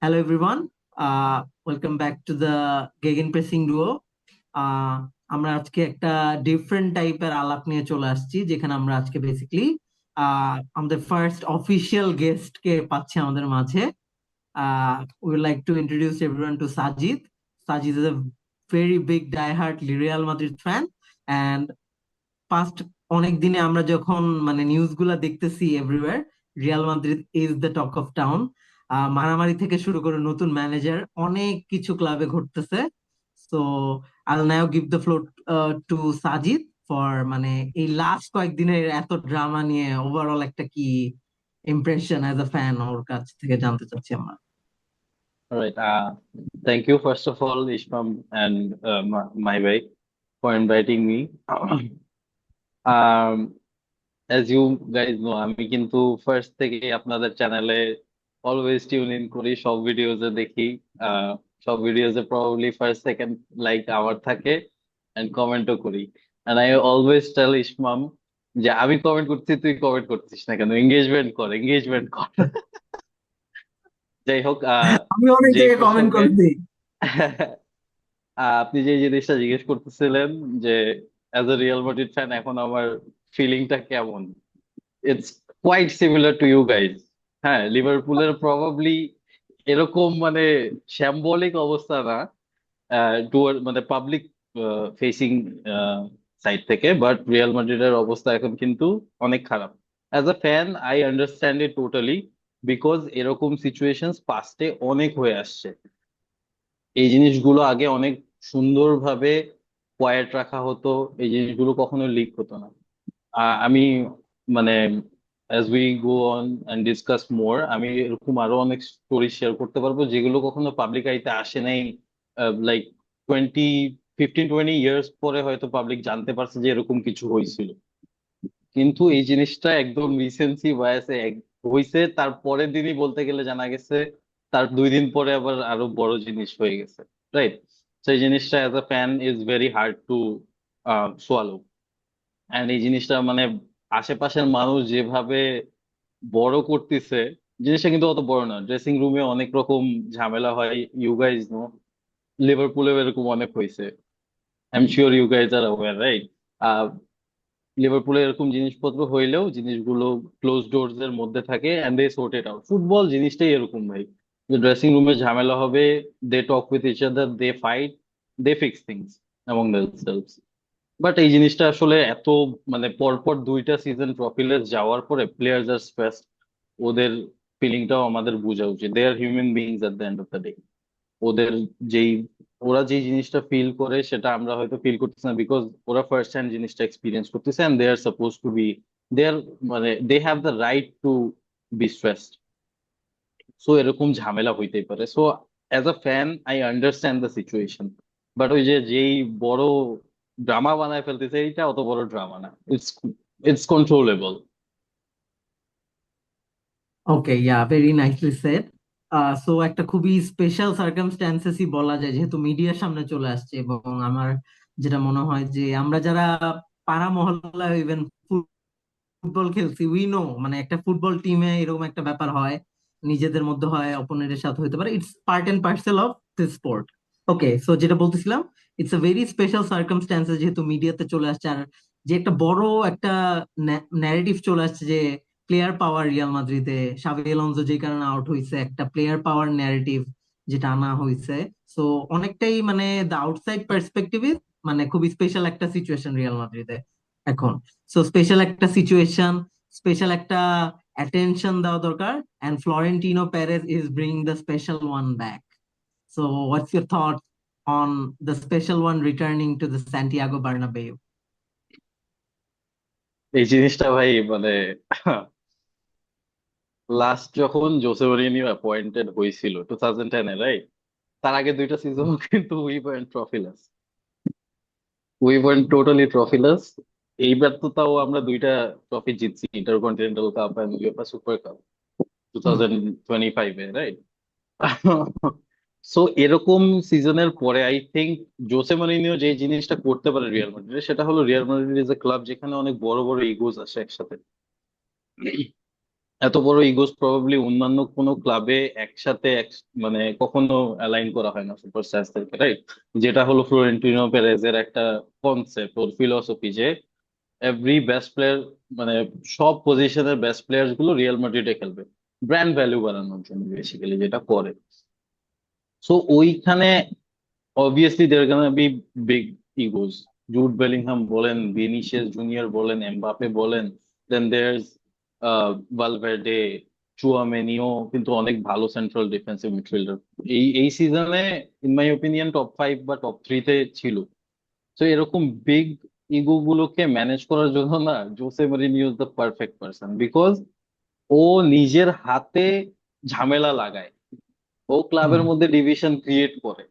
Hello everyone. Welcome back to the Gegenpressing Duo. আহ আমরা আজকে একটা ডিফারেন্ট টাইপের আলাপ নিয়ে চলে আসছি, যেখানে আমরা আজকে বেসিক্যালি আমাদের ফার্স্ট অফিসিয়াল গেস্ট কে পাচ্ছি আমাদের মাঝে। We would like to introduce everyone to Sajid. Sajid is a very big diehard Real Madrid fan, and past অনেক দিনে আমরা যখন মানে নিউজ গুলা দেখতেছি everywhere, Real Madrid is the talk of town. মারামারি থেকে শুরু করে নতুন ম্যানেজার অনেক কিছু ক্লাবে ঘটতেছে। So I now give the floor to Sajid for মানে এই লাস্ট কয়েকদিনের এত ড্রামা নিয়ে ওভারঅল একটা কি ইমপ্রেশন অ্যাজ আ ফ্যান ওর কাছ থেকে জানতে চাচ্ছি আমরা। All right. Thank you, first of all, Ishmam and my wife for inviting me. Um, as you guys know, আমি কিন্তু ফার্স্ট থেকে আপনাদের চ্যানেলে অলওয়েজ টিউন ইন করি, সব ভিডিওতে দেখি। আহ, সব ভিডিওতে প্রবাবলি ফার্স্ট সেকেন্ড লাইক আমার থাকে এন্ড কমেন্টও করি। And I always tell Ismam যে আমি কমেন্ট করছি, তুই কমেন্ট করছিস না কেন? এঙ্গেজমেন্ট কর। যাই হোক, আমি অনেক যে জায়গায় কমেন্ট প্রসঙ্গে করছি। আপনি যে জিনিসটা জিজ্ঞেস করতেছিলেন যে as a Real Madrid fan এখন আমার ফিলিংটা কেমন, it's quite similar to you guys. হ্যাঁ, লিভারপুলের প্রবাবলি এরকম মানে শ্যাম্বলিক অবস্থা না টুয়ার্ড মানে পাবলিক ফেসিং সাইড থেকে, বাট রিয়াল মাদ্রিদের অবস্থা এখন কিন্তু অনেক খারাপ। As a fan I understand it totally, because এরকম সিচুয়েশন পাস্টে অনেক হয়ে আসছে। এই জিনিসগুলো আগে অনেক সুন্দরভাবে কোয়াইট রাখা হতো, এই জিনিসগুলো কখনো লিক হতো না। আমি মানে as we go on and discuss more, আমি এরকম আরো অনেক স্টোরি শেয়ার করতে পারবো যেগুলো কখনো পাবলিক আইতে আসে নাই। লাইক 15-20 ইয়ার্স পরে হয়তো পাবলিক জানতে পারছে যে এরকম কিছু হয়েছিল, কিন্তু এই জিনিসটা একদম রিসেন্সি বয়সে হয়েছে, তার পরের দিনই বলতে গেলে জানা গেছে, তার 2 দিন পরে আবার আরো বড় জিনিস হয়ে গেছে। রাইট? সেই জিনিসটা as a fan is very hard to swallow. And এই জিনিসটা মানে আশেপাশের মানুষ যেভাবে বড় করতেছে, জিনিসটা কিন্তু অত বড় না। ড্রেসিং রুমে অনেক রকম ঝামেলা হয়, ইউ গাইজ নো। লিভারপুলেও এরকম অনেক হয়েছে, I am sure you guys are aware, right? লিভারপুলে এরকম জিনিসপত্র হইলেও জিনিসগুলো ক্লোজ ডোরস এর মধ্যে থাকে and they sort it out. Football জিনিসটাই এরকম ভাই, যে ড্রেসিং রুমে ঝামেলা হবে, they talk with each other, they fight, they fix things among themselves. But এই জিনিসটা আসলে এত মানে পরপর 2টা সিজন ট্রফিলেস যাওয়ার পরে প্লেয়ার্স আর স্ট্রেস, ওদের ফিলিংটাও আমাদের বোঝা উচিত। They are human beings at the end of the day. ওদের যেই ওরা যেই জিনিসটা ফিল করে সেটা আমরা হয়তো ফিল করতেছি না, বিকজ ওরা ফার্স্ট হ্যান্ড জিনিসটা এক্সপিরিয়েন্স করতেছে and they are suppose to be, they are মানে they have the right to be stressed. So এরকম ঝামেলা হইতেই পারে। So as a fan I understand the situation, but ওই যে যেই বড় ড্রামা বানায় ফেলতেছে, এইটা অত বড় ড্রামা না, it's it's controllable. Okay, yeah, very nicely said. So একটা খুবই স্পেশাল সার্কামস্ট্যান্সেসই বলা যায়, যেহেতু মিডিয়ার সামনে চলে আসছে। এবং আমার যেটা মনে হয় যে আমরা যারা পাড়া মহল্লা ইভেন ফুটবল খেলছি, উই নো মানে একটা ফুটবল টিমে এরকম একটা ব্যাপার হয়, নিজেদের মধ্যে হয়, অপোনেন্টের সাথে হতে পারে। It's part and parcel of this sport. Okay, so যেটা বলতেছিলাম, it's a very special circumstances যেহেতু মিডিয়াতে চলে আসছে, আর যে একটা বড় একটা ন্যারেটিভ চলে আসছে যে প্লেয়ার পাওয়ার রিয়াল মাদ্রিদে, শাভি আলোনসো যে কারণে আউট হয়েছে, একটা প্লেয়ার পাওয়ার ন্যারেটিভ যেটা আনা হয়েছে। সো অনেকটাই মানে দ্য আউটসাইড পার্সপেক্টিভ মানে খুবই স্পেশাল একটা সিচুয়েশন রিয়াল মাদ্রিদে এখন। সো স্পেশাল একটা সিচুয়েশন, স্পেশাল একটা অ্যাটেনশন দেওয়া দরকার, and Florentino Perez is bring the special one back. So what's your thought on the special one returning to the Santiago Bernabeu? এই জিনিসটা ভাই মানে লাস্ট যখন জোসে মourinho অ্যাপয়েন্টেড হয়েছিল 2010-এ, রাইট? তার আগে 2টা সিজন কিন্তু উই ওয়েন্ট টোটালি ট্রফিলেস। এইবার তো তাও আমরা 2টা ট্রফি জিতছি, Intercontinental Cup and UEFA Super Cup 2025-এ, রাইট? সো এরকম সিজনের পরে আই থিংক জোসে মরিনিও যে জিনিসটা করতে পারে রিয়াল মাদ্রিদে, সেটা হলো Real Madrid is a club যেখানে অনেক বড় বড় ইগোজ আসে একসাথে। এত বড় ইগোস প্রবাবলি অন্যান্য কোনো ক্লাবে একসাথে মানে কখনো অ্যালাইন করা হয় না সুপারস্টারদেরকে, রাইট? যেটা হলো ফ্লোরেন্টিনো পেরেজের একটা কনসেপ্ট ওর ফিলোসফি, যে এভরি বেস্ট প্লেয়ার, মানে সব পজিশনের বেস্ট প্লেয়ার গুলো রিয়াল মাদ্রিদে খেলবে ব্র্যান্ড ভ্যালু বাড়ানোর জন্য, বেসিক্যালি যেটা করে। সো ওইখানে obviously there gonna be big egos. Jude Bellingham বলেন, ভিনিসিয়াস জুনিয়র বলেন, এমবাপে বলেন, দেন দেয়ার্স ভালভার্ডে, চুয়ামেনিও কিন্তু অনেক ভালো সেন্ট্রাল ডিফেন্সিভ মিডফিল্ডার। এই সিজনে ইন মাই ওপিনিয়ন টপ 5 বা টপ 3-তে ছিল। তো এরকম বিগ ইগো গুলোকে ম্যানেজ করার জন্য না Jose Mourinho is the perfect person, because ও নিজের হাতে ঝামেলা লাগায়, ও হুম ক্লাবের মধ্যে ডিভিশন ক্রিয়েট করে,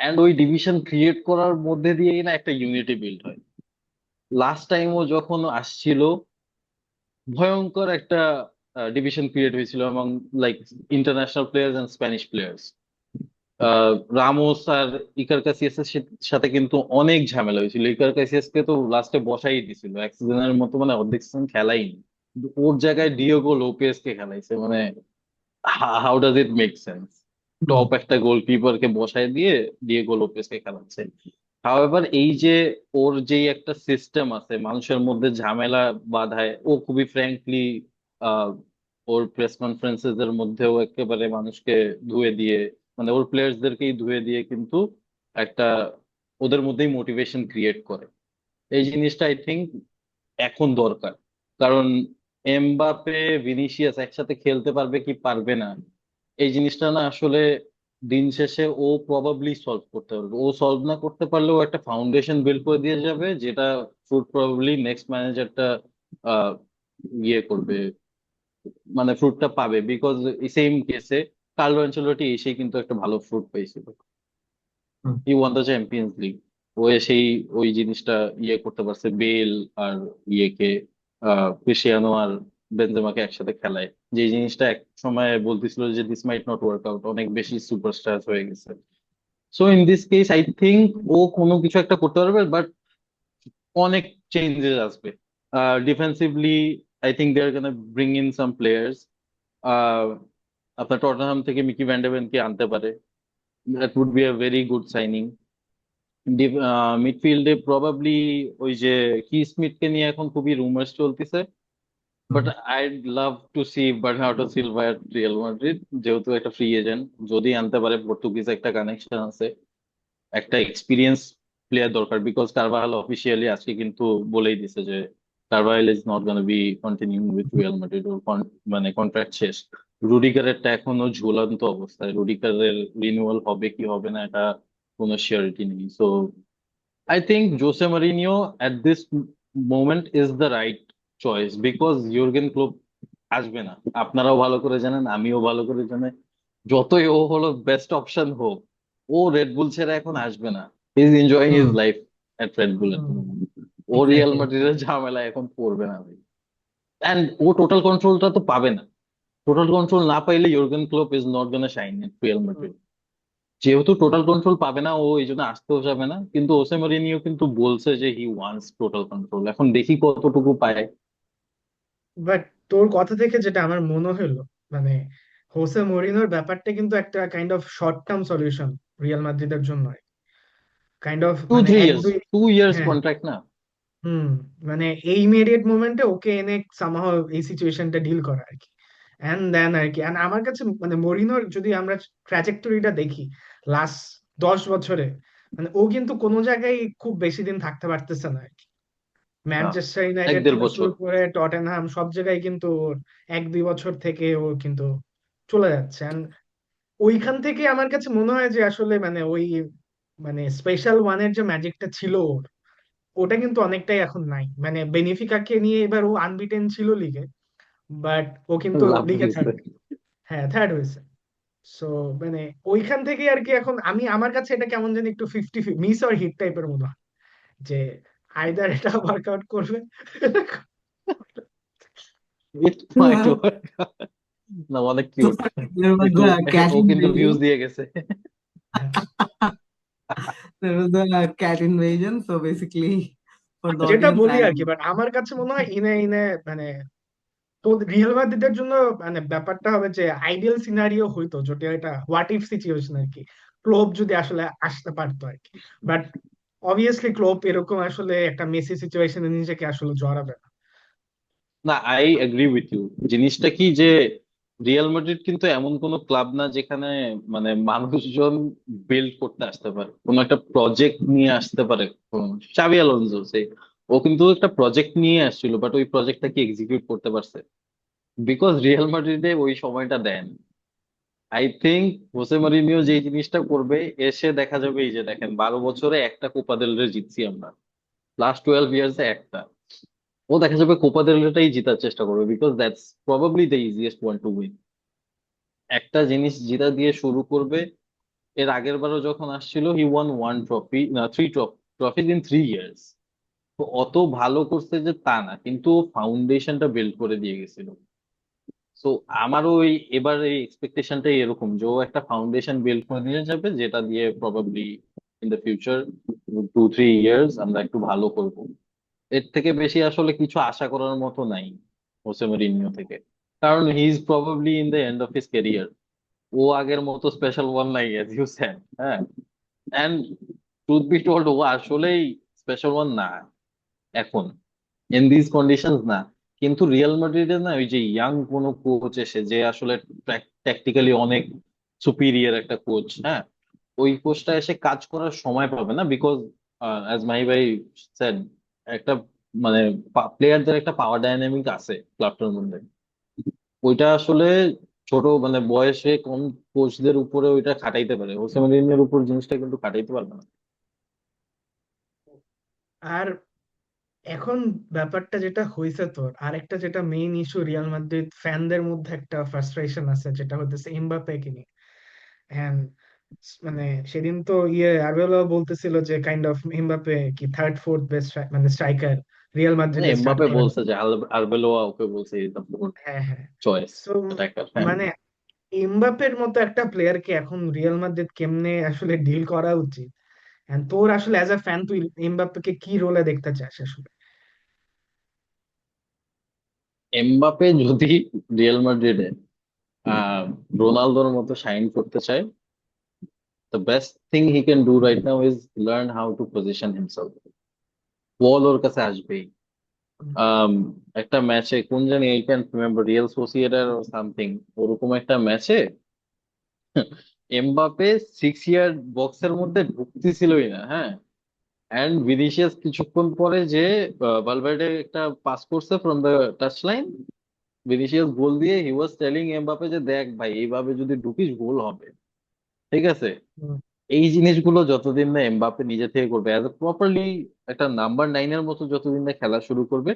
অ্যান্ড ওই ডিভিশন ক্রিয়েট করার মধ্যে দিয়েই না একটা ইউনিটি বিল্ড হয়। লাস্ট টাইম ও যখন আসছিল, ভয়ঙ্কর একটা ডিভিশন ক্রিয়েট হয়েছিল এবং like international players and Spanish players. Ramos আর ইকার কাসিয়াসের সাথে কিন্তু অনেক ঝামেলা হয়েছিল। ইকার কাসিয়াসকে তো লাস্টে বসাই দিছিল এক সিজনের মতো, মানে অর্ধেক সিজন খেলাইনি, কিন্তু ওর জায়গায় ডিয়েগো লোপেজ কে খেলাইছে। মানে how does it make sense? Hmm top একটা গোলকিপারকে বসায় দিয়ে ডিয়েগো লোপেজকে খেলাচ্ছে। হাওয়েভার এই যে ওর যেই একটা সিস্টেম আছে মানুষের মধ্যে ঝামেলা বাধায়, ও খুবই ফ্র্যাঙ্কলি ওর প্রেস কনফারেন্সেস এর মধ্যেও একেবারে মানুষকে ধুয়ে দিয়ে, মানে ওর প্লেয়ার্সদেরকেই ধুয়ে দিয়ে কিন্তু একটা ওদের মধ্যেই মোটিভেশন ক্রিয়েট করে। এই জিনিসটা আই থিঙ্ক এখন দরকার। কারণ এমবাপে ভিনিসিয়াস একসাথে খেলতে পারবে কি পারবে না, এই জিনিসটা না আসলে দিন শেষে ও প্রবাবলি সলভ করতে পারবে। ও সলভ না করতে পারলেও একটা ফাউন্ডেশন বিল্ড করে দিয়ে যাবে, যেটা ফ্রুট প্রবাবলি নেক্সট ম্যানেজারটা আহ ইয়ে করবে, মানে ফ্রুটটা পাবে। বিকজ সেম কেসে কার্লো অ্যানচেলটি এসেই কিন্তু একটা ভালো ফ্রুট পেয়েছিল। হুম হি ওয়ান দ্য চ্যাম্পিয়ন্স লিগ। ও এসেই ওই জিনিসটা ইয়ে করতে পারছে, বেল আর ইয়েকে, ক্রিস্টিয়ানো আর বেনজেমাকে একসাথে খেলায়। যে জিনিসটা এক সময় বলতেছিল যে this might not work out, অনেক বেশি সুপারস্টার হয়ে গেছে। So in this case I think ও কোনো কিছু একটা করতে পারবে, বাট অনেক চেঞ্জেস আসবে। Defensively I think they are gonna bring in some players. আপনার টটনহাম থেকে মিকি ভ্যান্ডারভেনকে আনতে পারে, that would be a very good signing. মিডফিল্ডে প্রবাবলি ওই যে কি স্মিথকে নিয়ে এখন খুবই রুমার্স চলতেছে, hmm but I'd love two C Bernardo Silva at Real Madrid, যেহেতু একটা ফ্রি এজেন্ট। যদি আনতে পারে, পর্তুগিজ একটা কানেকশন আছে, একটা এক্সপিরিয়েন্স প্লেয়ার দরকার। বিকজ কারভাহাল অফিসিয়ালি আজকে কিন্তু বলেই দিছে যে Carvajal is not gonna be continuing with Real Madrid, ওর মানে কন্ট্রাক্ট শেষ। রুডিগারেরটা এখনো ঝুলন্ত অবস্থায়, রুডিগারের রিনিউয়াল হবে কি হবে না এটা কোনো শিওরিটি নেই। So I think Jose Mourinho at this moment is the right choice, because Jurgen Klopp আসবে না। আপনারাও ভালো করে জানেন, আমিও ভালো করে জানি, যতই ও হলো বেস্ট অপশন হোক, ও রেড বুল ছেড়ে এখন আসবে না। He is enjoying his hmm life at Red Bull at hmm the moment. ও রিয়াল এক্স্যাক্টলি মাদ্রিদের ঝামেলা এখন পড়বে না ভাই। অ্যান্ড ও টোটাল কন্ট্রোলটা তো পাবে না। টোটাল কন্ট্রোল না পাইলে Jurgen Klopp is not gonna shine at Real Madrid. যেহেতু টোটাল কন্ট্রোল পাবে না, ও এই জন্য আসতেও যাবে না। কিন্তু ওসে মরিনিও কিন্তু বলছে যে হি ওয়ান্টস টোটাল কন্ট্রোল, এখন দেখি কতটুকু পায়। বাট তোর কথা থেকে যেটা আমার মনে হলো, মানে হোসে মরিনোর ব্যাপারটা কিন্তু একটা kind of short term solution Real মাদ্রিদের জন্য। কাইন্ড অফ টু মানে থ্রি এক ইয়ার্স দুই 2 ইয়ার্স হ্যাঁ, কন্ট্রাক্ট না। হুম, মানে এই ইমিডিয়েট মোমেন্টে ওকে এনে সামহাও এই সিচুয়েশনটা ডিল করা আর কি। এন্ড দেন আর কি, এন্ড আমার কাছে মানে মরিনোর যদি আমরা ট্র্যাজেক্টরিটা দেখি লাস্ট 10 বছরে, মানে ও কিন্তু কোনো জায়গায় খুব বেশি দিন থাকতে পারতেছে না আর কি। না, ম্যানচেস্টার এক ইউনাইটেড দেড় থেকে বছর শুরু করে টটেনহাম সব জায়গায় কিন্তু ওর 1-2 বছর থেকে ও কিন্তু চলে যাচ্ছে। And ওইখান থেকে আমার কাছে মনে হয় যে আসলে মানে ওই মানে স্পেশাল ওয়ানের যে ম্যাজিকটা ছিল ওর, ওটা কিন্তু অনেকটাই এখন নাই। মানে বেনিফিকাকে নিয়ে এবার ও আনবিটেন ছিল লিগে, বাট ও কিন্তু লাভ লিগে হয়েছে। থার্ড, হ্যাঁ থার্ড হয়েছে। সো মানে ওইখান থেকে আর কি এখন আমার কাছে এটা কেমন জানি একটু 50 মিস আর হিট টাইপের মনে হয়, যে আইদার এটা ওয়ার্কআউট করবে। ইট মাইট ওয়ার্ক। না, অনেক কিউট। there was একটু a cat ও কিন্তু ভিউজ invasion. দিয়ে গেছে। There was a cat invasion. So basically, for the যেটা audience, বলি I আর কি, বাট আমার কাছে মনে হয় ইনে ইনে মানে তো রিয়াল মাদ্রিদের জন্য মানে ব্যাপারটা হবে যে আইডিয়াল সিনারিও হইতো যদি এটা হোয়াট ইফ সিচুয়েশন আর কি, ক্লোব যদি আসলে আসতে পারতো আর কি। বাট অবভিয়াসলি ক্লোব এরকম আসলে একটা মেসি সিচুয়েশনে নিজেকে আসলে জড়াবে না। না, আই এগ্রি উইথ ইউ। জিনিসটা কি যে রিয়াল মাদ্রিদ কিন্তু এমন কোনো ক্লাব না যেখানে মানে মানুষজন বিল্ড করতে আসতে পারে, কোনো একটা প্রজেক্ট নিয়ে আসতে পারে। চাবি আলোনসো ও কিন্তু একটা প্রজেক্ট নিয়ে আসছিল, বাট ওই প্রজেক্টটা কি এক্সিকিউট করতে পারছে? বিকজ রিয়াল মাদ্রিদে ওই সময়টা দেন। আই থিঙ্ক হোসে মরিনিও যে জিনিসটা করবে, এসে দেখা যাবে এই যে দেখেন 12 বছরে একটা কোপা দেল রে জিতছি আমরা, লাস্ট 12 ইয়ার্সে একটা। ও দেখা যাবে কোপা দেল রেটাই জেতার চেষ্টা করবে, because that's probably the easiest one to win. একটা জিনিস জেতা দিয়ে শুরু করবে। এর আগের বারও যখন আসছিল হি ওয়ান ওয়ান ট্রফি, না থ্রি ট্রফিজ ইন 3 ইয়ার্স। তো অত ভালো করছে যে তা না, কিন্তু ফাউন্ডেশনটা বিল্ড করে দিয়ে গেছিল। সো আমারও ওই এবার এই এক্সপেকটেশনটাই এরকম যে ও একটা ফাউন্ডেশন বিল্ড করে দিয়ে যাবে, যেটা দিয়ে probably in the future 2-3 years আমরা একটু ভালো করব। এর থেকে বেশি আসলে কিছু আশা করার মতো নাই হোসে মরিনহো থেকে। কারণ he is probably in the end of his career. ও আগের মতো স্পেশাল ওয়ান নাই, এজ ইউ সেড। হ্যাঁ, এন্ড ট্রুথ বি টোল্ড ও আসলেই স্পেশাল ওয়ান না এখন, ইন দিস কন্ডিশনস না। কিন্তু রিয়াল মাদ্রিডের না ওই যে ইয়াং কোনো কোচ এসে যে আসলে ট্যাকটিক্যালি অনেক সুপিরিয়র একটা কোচ, হ্যাঁ, ওই কোচটা এসে কাজ করার সময় পাবে না। বিকজ অ্যাজ মাই ভাই সেড, একটা মানে প্লেয়ারদের একটা পাওয়ার ডাইনামিক আছে ক্লাবটার মধ্যে। ওইটা আসলে ছোট মানে বয়সে কম কোচদের উপরে ওইটা খাটাইতে পারে, হোসে মরিনহোর উপর জিনিসটা কিন্তু খাটাইতে পারবে না। আর এখন ব্যাপারটা যেটা হয়েছে, তোর আরেকটা যেটা মেইন ইস্যু রিয়াল মাদ্রিদ ফ্যানদের মধ্যে একটা ফ্রাস্ট্রেশন আছে যেটা হচ্ছে এমবাপ্পে কে নিয়ে। And মানে সেদিন তো আরবেলো বলতেছিল যে কাইন্ড অফ এমবাপ্পে কি থার্ড ফোর্থ বেস্ট মানে স্ট্রাইকার রিয়াল মানে মাদ্রিদের এমবাপে স্টার্টিং বলছে ইলেভেন। যে আলবেলোয়া ওকে বলছে দ্য হ্যাঁ, হ্যাঁ। Choice so attacker. হ্যাঁ, মানে এমবাপ্পের মতো একটা প্লেয়ারকে এখন রিয়াল মাদ্রিদ কেমনে আসলে ডিল করা উচিত? And তোর আসলে অ্যাজ আ ফ্যান তুই এমবাপ্পেকে কি রোলে দেখতে চাস আসলে? এমবাপে যদি রিয়াল মাদ্রিদে আহ রোনালদোর মতো শাইন করতে চায়, the best thing he can do right now is learn how to position himself. Ball ওর কাছে আসবেই। আম, একটা ম্যাচে কোন জানি I can remember, Real Sociedad something, ওরকম একটা ম্যাচে এমবাপে 6 ইয়ার বক্সের মধ্যে ঢুকতেছিলই না, হ্যাঁ। এন্ড ভিনিসিয়াস কিছুক্ষণ পরে যে ভালভার্ডে একটা পাস করছে from the touch line, Vinicius goal দিয়ে হি ওয়াজ টেলিং এমবাপে যে দেখ ভাই এইভাবে যদি ঢুকিস গোল হবে। ঠিক আছে। হুম। এই জিনিসগুলো যতদিন না এমবাপে নিজে থেকে করবে অ্যাজ এ প্রপারলি একটা নাম্বার 9-এর মতো, যতদিন না খেলা শুরু করবে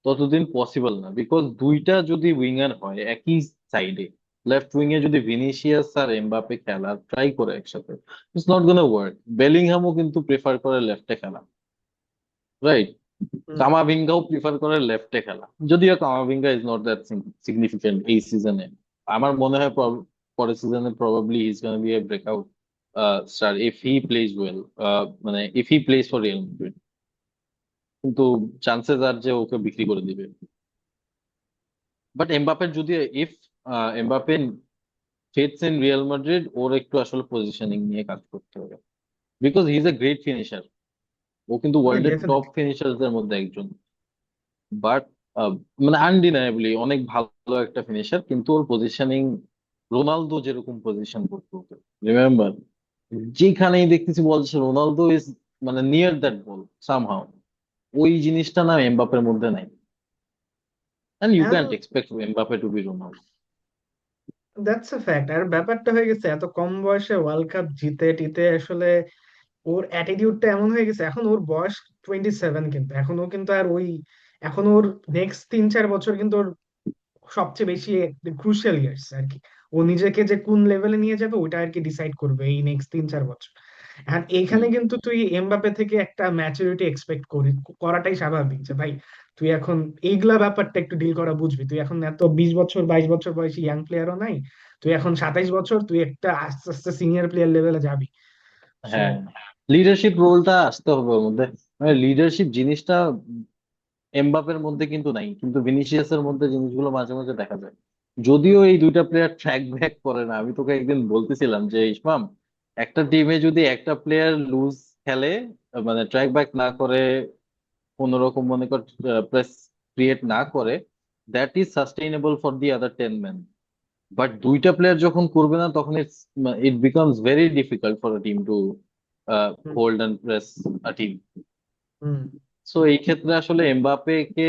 ততদিন পসিবল না। বিকজ দুইটা যদি উইঙ্গার হয় একই সাইডে, লেফট উইং এ যদি ভিনিসিয়াস আর এমবাপে খেলা ট্রাই করে একসাথে, ইটস নট গোনা ওয়ার্ক। বেলিংহামও কিন্তু প্রেফার করে লেফটে খেলা, রাইট? হুম। কামাভিঙ্গাও প্রিফার করে লেফটে খেলা, যদিও Camavinga is not that significant এই সিজনে। আমার মনে হয় পরের সিজনে probably he is gonna be a breakout star if he plays well, মানে if he plays for Real Madrid. কিন্তু চান্সেস আর যে ওকে বিক্রি করে দিবে। বাট এমবাপের যদি if Mbappe fits in Real Madrid, ওর একটু আসলে পজিশনিং নিয়ে কাজ করতে হবে। Because he is a great finisher. ও কিন্তু ওয়ার্ল্ডের টপ ডেফিনেটলি। ফিনিশারদের মধ্যে একজন। বাট মানে আনডিনায়াবলি অনেক ভালো একটা ফিনিশার, কিন্তু ওর পজিশনিং রোনালদো যেরকম পজিশন করতো, রিমেম্বার, যেখানেই দেখতেছি বলছে রোনালদো ইজ মানে নিয়ার দ্যাট বল সামহাও। ওই জিনিসটা না এমবাপের মধ্যে নাই। And you can't expect Mbappe to be Ronaldo. That's a fact. আর ব্যাপারটা হয়ে গেছে এত কম বয়সে ওয়ার্ল্ড কাপ জিতে টিতে আসলে ওর অ্যাটিটিউডটা এমন হয়ে গেছে। এখন ওর বয়স 27, কিন্তু এখন ও কিন্তু আর ওই, এখন ওর নেক্সট 3-4 বছর কিন্তু ওর সবচেয়ে বেশি ক্রুশিয়াল ইয়ার্স আর কি। ও নিজেকে যে কোন লেভেলে নিয়ে যাবে ওটা আর কি ডিসাইড করবে এই নেক্সট 3-4 বছর। আর এইখানে কিন্তু তুই এমবাপে থেকে একটা ম্যাচুরিটি এক্সপেক্ট করাটাই স্বাভাবিক যে ভাই তুই এখন এইগুলা ব্যাপারটা একটু ডিল করা বুঝবি। তুই এখন এত 20 বছর 22 বছর বয়সী ইয়াং প্লেয়ারও নাই, তুই এখন 27 বছর, তুই একটা আস্তে আস্তে সিনিয়র প্লেয়ার লেভেলে যাবি। সো হ্যাঁ, লিডারশিপ রোলটা আসতে হবে ওর মধ্যে। মানে লিডারশিপ জিনিসটা এমবাপের মধ্যে কিন্তু নাই, কিন্তু ভিনিসিয়াসের মধ্যে জিনিসগুলো মাঝে মাঝে দেখা যায়। যদিও এই দুইটা প্লেয়ার ট্র্যাক ব্যাক করে না। আমি তোকে একদিন বলতেছিলাম যে ইসমাম, একটা টিমে যদি একটা প্লেয়ার লুজ খেলে, মানে ট্র্যাক ব্যাক না করে, কোন রকম মনে কর প্রেস ক্রিয়েট না করে, that is sustainable for the other 10 man. But দুইটা প্লেয়ার যখন করবে না, তখন it becomes very difficult for a team to hmm hold and press a team. Hmm so এই ক্ষেত্রে আসলে এমবাপ্পে কে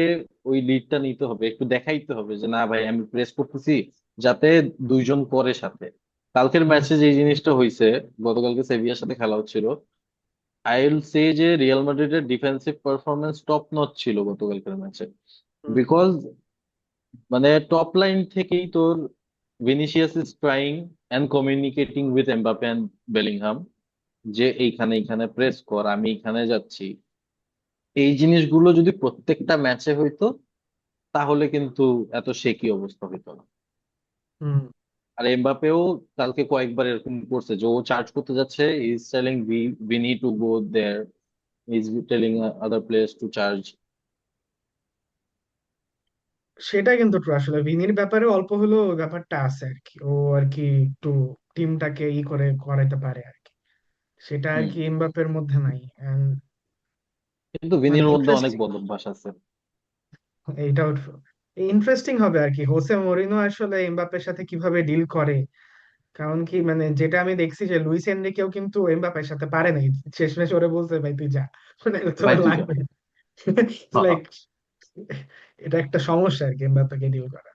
ওই লিডটা নিতে হবে, একটু দেখাইতে হবে যে না ভাই আমি প্রেস করতেছি, যাতে দুইজন করে সাথে। কালকের হুম ম্যাচে যে জিনিসটা হয়েছে, গতকালকে সেভিয়ার সাথে খেলা হচ্ছিল, আই উইল সে যে রিয়াল মাদ্রিদের ডিফেন্সিভ পারফরমেন্স টপ নচ ছিল গতকালকের ম্যাচে। হুম বিকজ মানে টপ লাইন থেকেই তোর Vinicius is trying and communicating with Mbappe and Bellingham, যে এইখানে এইখানে প্রেস কর, আমি এখানে যাচ্ছি। এই জিনিসগুলো যদি প্রত্যেকটা ম্যাচে হইতো, তাহলে কিন্তু এত শেকি অবস্থা হইতো না। হুম। আর এমবাপেও কালকে কয়েকবার এরকম করছে যে ও চার্জ করতে যাচ্ছে, is telling we need to go there, is telling other players to charge. সেটা কিন্তু true। আসলে ভিনির ব্যাপারে অল্প হলেও ওই ব্যাপারটা আছে আর কি, ও আর কি একটু টিমটাকে ই করে করাইতে পারে আর কি, সেটা আর হুম। কি এমবাপ্পের মধ্যে নাই। And কিন্তু মানে ভিনির মধ্যে অনেক ইন্টারেস্টিং, বদ অভ্যাস আছে। এইটাও ইন্টারেস্টিং হবে আর কি হোসে মরিনো আসলে এমবাপ্পের সাথে কিভাবে ডিল করে। কারণ কি মানে যেটা আমি দেখছি যে লুইস এনরিকেও কিন্তু এমবাপ্পের সাথে পারে নাই, শেষমেশ ওরে বলছে ভাই তুই যা, মানে তোর ভাই তুই যা। লাগবে। হা, হা। লাইক এটা একটা সমস্যা আর কি এমবাপ্পেকে ডিল করা।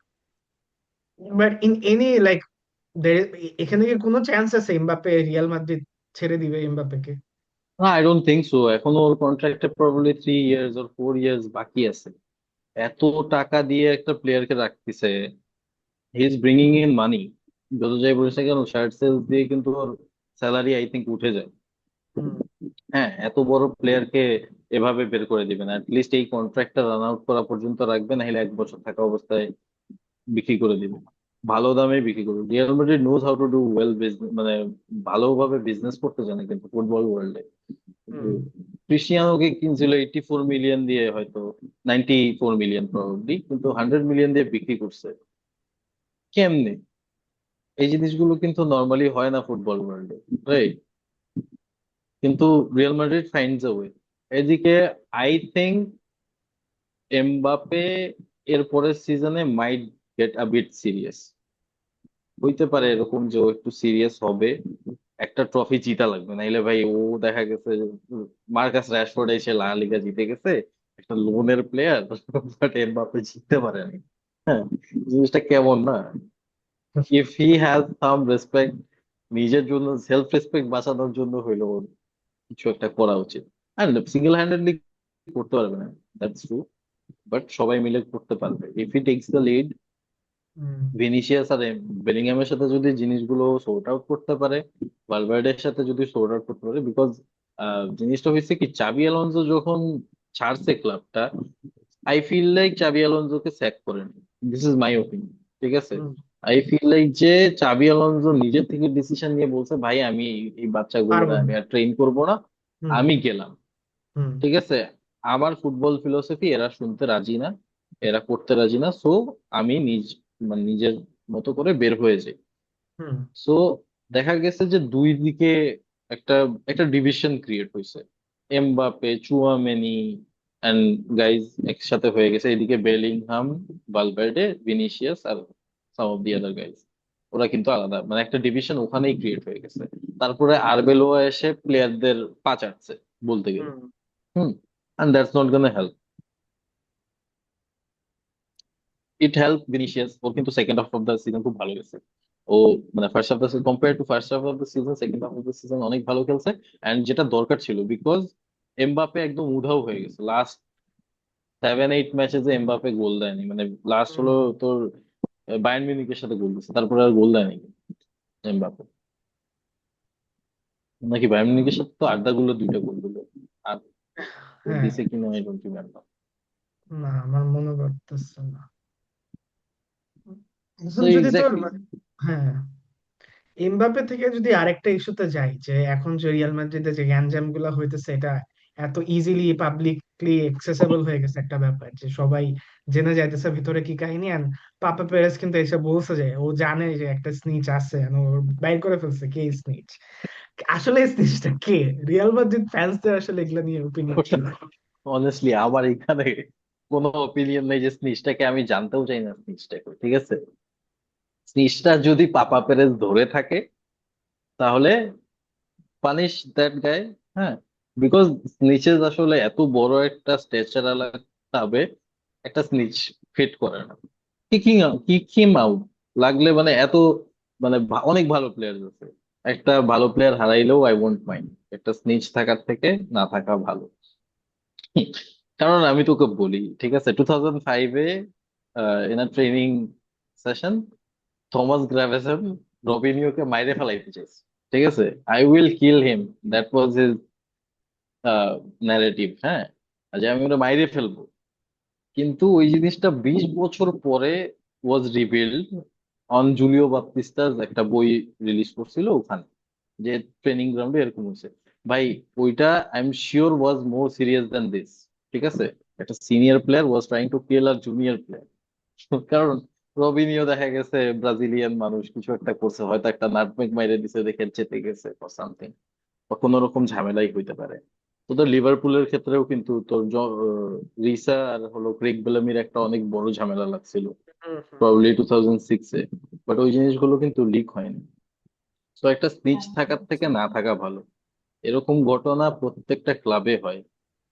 বাট ইন এনি লাইক এখানে কি কোনো চান্স আছে এমবাপ্পে রিয়াল মাদ্রিদ ছেড়ে দিবে এমবাপ্পেকে? না, আই ডোন্ট থিঙ্ক সো। এখনো ওর কন্ট্রাক্টে প্রবাবলি 3 ইয়ার্স অর 4 ইয়ার্স বাকি আছে। এত টাকা দিয়ে একটা প্লেয়ারকে রাখতেছে, হি ইজ ব্রিঙ্গিং ইন মানি। যত যাই বলিস না কেন, শার্ট সেলস দিয়ে কিন্তু ওর স্যালারি আই থিঙ্ক উঠে যায়। হুম হ্যাঁ, এত বড় প্লেয়ারকে এভাবে বের করে দিবেন, লিস্ট এই কন্ট্রাক্টটা রান আউট করা পর্যন্ত রাখবেন, নাহলে 1 বছর থাকা অবস্থায় বিক্রি করে দিবেন, ভালো দামে বিক্রি করবেন। Real Madrid knows how to do well business, মানে ভালোভাবে বিজনেস করতে জানে কিন্তু ফুটবল ওয়ার্ল্ডে। হুম ক্রিস্টিয়ানোকে কিনছিল 84 মিলিয়ন দিয়ে, হয়তো 94 মিলিয়ন প্রবাবলি, কিন্তু 100 মিলিয়ন দিয়ে বিক্রি করছে। কেমনে? এই জিনিসগুলো কিন্তু নর্মালি হয় না ফুটবল ওয়ার্ল্ডে, রাইট? কিন্তু Real Madrid finds a way. এদিকে আই থিঙ্ক এমবাপে এর পরের সিজনে might get a bit serious. হইতে পারে এরকম যে ও একটু সিরিয়াস হবে, একটা ট্রফি জিতা লাগবে, নাইলে ভাই ও দেখা গেছে যে মার্কাস রাশফোর্ড এসে লা লিগা জিতে গেছে, একটা লোনের প্লেয়ার, বাট এমবাপে জিততে পারেনি। হ্যাঁ, জিনিসটা কেমন না? If he has some respect, নিজের জন্য সেলফ রেসপেক্ট বাঁচানোর জন্য হইলো ওর কিছু একটা করা উচিত। আর সিঙ্গেল হ্যান্ডেডলি করতে পারবে না, দ্যাটস ট্রু, বাট সবাই মিলে করতে পারবে if he takes the lead. Hmm Vinicius আর বেলিংহামের সাথে যদি জিনিসগুলো সর্ট আউট করতে পারে, ভালভার্ডের সাথে যদি সর্ট আউট করতে পারে, বিকজ জিনিসটা হয়েছে কি, চাবি আলোনসো যখন ছাড়ছে ক্লাবটা, আই ফিল লাইক চাবি আলোনসোকে স্যাক করেন। দিস ইজ মাই ওপিনিয়ন, ঠিক আছে? হুম। আই ফিল লাইক যে চাবি আলোনসো নিজের থেকে ডিসিশন নিয়ে বলছে ভাই আমি এই বাচ্চাগুলোরে পারবো আমি না। আর ট্রেন করবো না, হুম আমি গেলাম। হুম ঠিক আছে, আমার ফুটবল ফিলোসফি এরা শুনতে রাজি না, এরা করতে রাজি না, সো আমি মানে নিজের মতো করে বের হয়ে যাই। হুম সো দেখা গেছে যে দুই দিকে একটা একটা ডিভিশন ক্রিয়েট হয়েছে। এমবাপে, চুয়ামেনি এন্ড গাইজ একসাথে হয়ে গেছে, এদিকে বেলিংহাম, ভালভার্ডে, ভিনিসিয়াস আর some of the other guys. ওরা কিন্তু আলাদা, মানে একটা ডিভিশন ওখানেই ক্রিয়েট হয়ে গেছে। তারপরে আরবেলোয়া এসে প্লেয়ারদের পা চাটছে বলতে গেলে। হুম। হুম। And that's not gonna help. It helped Vinicius, ওর কিন্তু second half of the season খুব ভালো গেছে। ও মানে first half the compare to first half of the season, second half of the season অনেক ভালো খেলছে। এন্ড যেটা দরকার ছিল, বিকজ এমবাপে একদম উধাও হয়ে গেছে লাস্ট 7-8 ম্যাচে, যে এমবাপে গোল দেয়নি, মানে লাস্ট হুম। হলো তোর বায়ার্ন মিউনিখের সাথে গোল দিচ্ছে, তারপরে আর গোল দেয়নি এমবাপে। নাকি বায়ার্ন মিউনিখের সাথে তো আড্ডা গুলো 2টা গোল দিল, আর গোল হ্যাঁ, দিছে কিনা আই ডোন্ট রিমেম্বার। না আমার মনে করতেছে না। তো এখন যদি তোর এক্স্যাক্টলি। হ্যাঁ, এমবাপে থেকে যদি আরেকটা ইস্যুতে যাই, যে এখন যে রিয়াল মাদ্রিদে যে গ্যাঞ্জাম গুলা হইতেছে, এটা এত ইজিলি পাবলিকলি অ্যাক্সেসেবল হয়ে গেছে একটা ব্যাপার, যে সবাই জেনে যাইতেছে ভিতরে কি কাহিনী। এন্ড পাপা পেরেস কিন্তু এসে বলছে যে ও জানে যে একটা স্নিচ আছে, and ও বাইর করে ফেলছে কে স্নিচ। আসলে স্নিচটা কে? রিয়াল মাদ্রিদ ফ্যান্সদের আসলে এগুলা নিয়ে ওপিনিয়ন ওটা কি? অনেস্টলি আমার এখানে কোনো অপিনিয়ন নেই যে স্নিচটাকে, আমি জানতেও চাই না স্নিচটাকে, ঠিক আছে? স্নিচটা যদি পাপা পেরেজ ধরে থাকে তাহলে পানিশ দ্যাট গায়। হ্যাঁ, বিকজ স্নিচেস আসলে এত বড় একটা স্ট্রেচার হবে, একটা স্নিচ ফিট করে না। কিকিং আউট লাগলে মানে এত মানে অনেক ভালো প্লেয়ার আছে, একটা ভালো প্লেয়ার হারাইলেও আই ওয়ন্ট মাইন্ড, একটা স্নিচ থাকার থেকে না থাকা ভালো। হুম, কারণ আমি তোকে বলি, ঠিক আছে, 2005-এ in a training session Thomas Gravesen রবিনিওকে মাইরে ফেলাইতে চাইছে, ঠিক আছে, I will kill him, that was his narrative. হ্যাঁ, যে আমি ওটা মাইরে ফেলবো। কিন্তু ওই জিনিসটা 20 বছর পরে ওয়াজ রিভিলড অন জুলিও বাপ্তিস্তার একটা বই রিলিজ করছিল ওখানে, যে ট্রেনিং গ্রাউন্ডে এরকম হয়েছে। ভাই, ওইটা I am sure was more serious than this, ঠিক আছে? একটা senior player was trying to kill আর জুনিয়র প্লেয়ার। কারণ রবিনিও দেখা গেছে ব্রাজিলিয়ান মানুষ, কিছু একটা করছে, হয়তো একটা নাটমেগ মাইরে দিছে দেখে চেতে গেছে ফর সামথিং, বা কোনো রকম ঝামেলাই হইতে পারে। তো তোর লিভারপুলের ক্ষেত্রেও কিন্তু তোর রিসা আর হলো ক্রেগ বেলামির একটা অনেক বড় ঝামেলা লাগছিল, হুম, হুম। প্রবাবলি 2006-এ। বাট ওই জিনিসগুলো কিন্তু লিক হয়নি। তো একটা স্নিচ থাকার থেকে না থাকা ভালো। এরকম ঘটনা প্রত্যেকটা ক্লাবে হয়।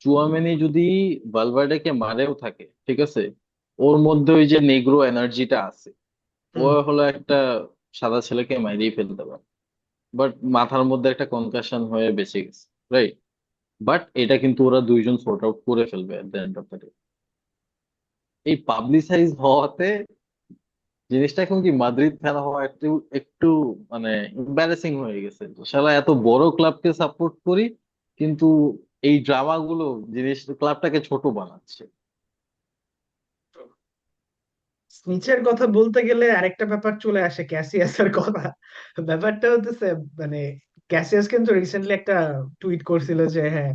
চুয়ামেনি যদি ভালভার্ডেকে মারেও থাকে, ঠিক আছে, ওর মধ্যে ওই যে নেগ্রো এনার্জিটা আছে, ও হুম। হলো একটা সাদা ছেলেকে মাইরেই ফেলতে পারে, বাট মাথার মধ্যে একটা কনকাশন হয়ে বেঁচে গেছে, রাইট? বাট এটা কিন্তু ওরা দুইজন সর্ট আউট করে ফেলবে এট the end of the day. এই পাবলিসাইজ হওয়াতে জিনিসটা এখন কি, মাদ্রিদ ফ্যান হওয়া একটু একটু মানে এম্বারেসিং হয়ে গেছে। তো শালা এত বড় ক্লাবকে সাপোর্ট করি, কিন্তু এই ড্রামা গুলো জিনিস ক্লাবটাকে ছোট বানাচ্ছে। স্নিচের কথা বলতে গেলে আরেকটা ব্যাপার চলে আসে, ক্যাসিয়াসের কথা। ব্যাপারটা হতেছে মানে ক্যাসিয়াস কিন্তু রিসেন্টলি একটা টুইট করছিল যে হ্যাঁ,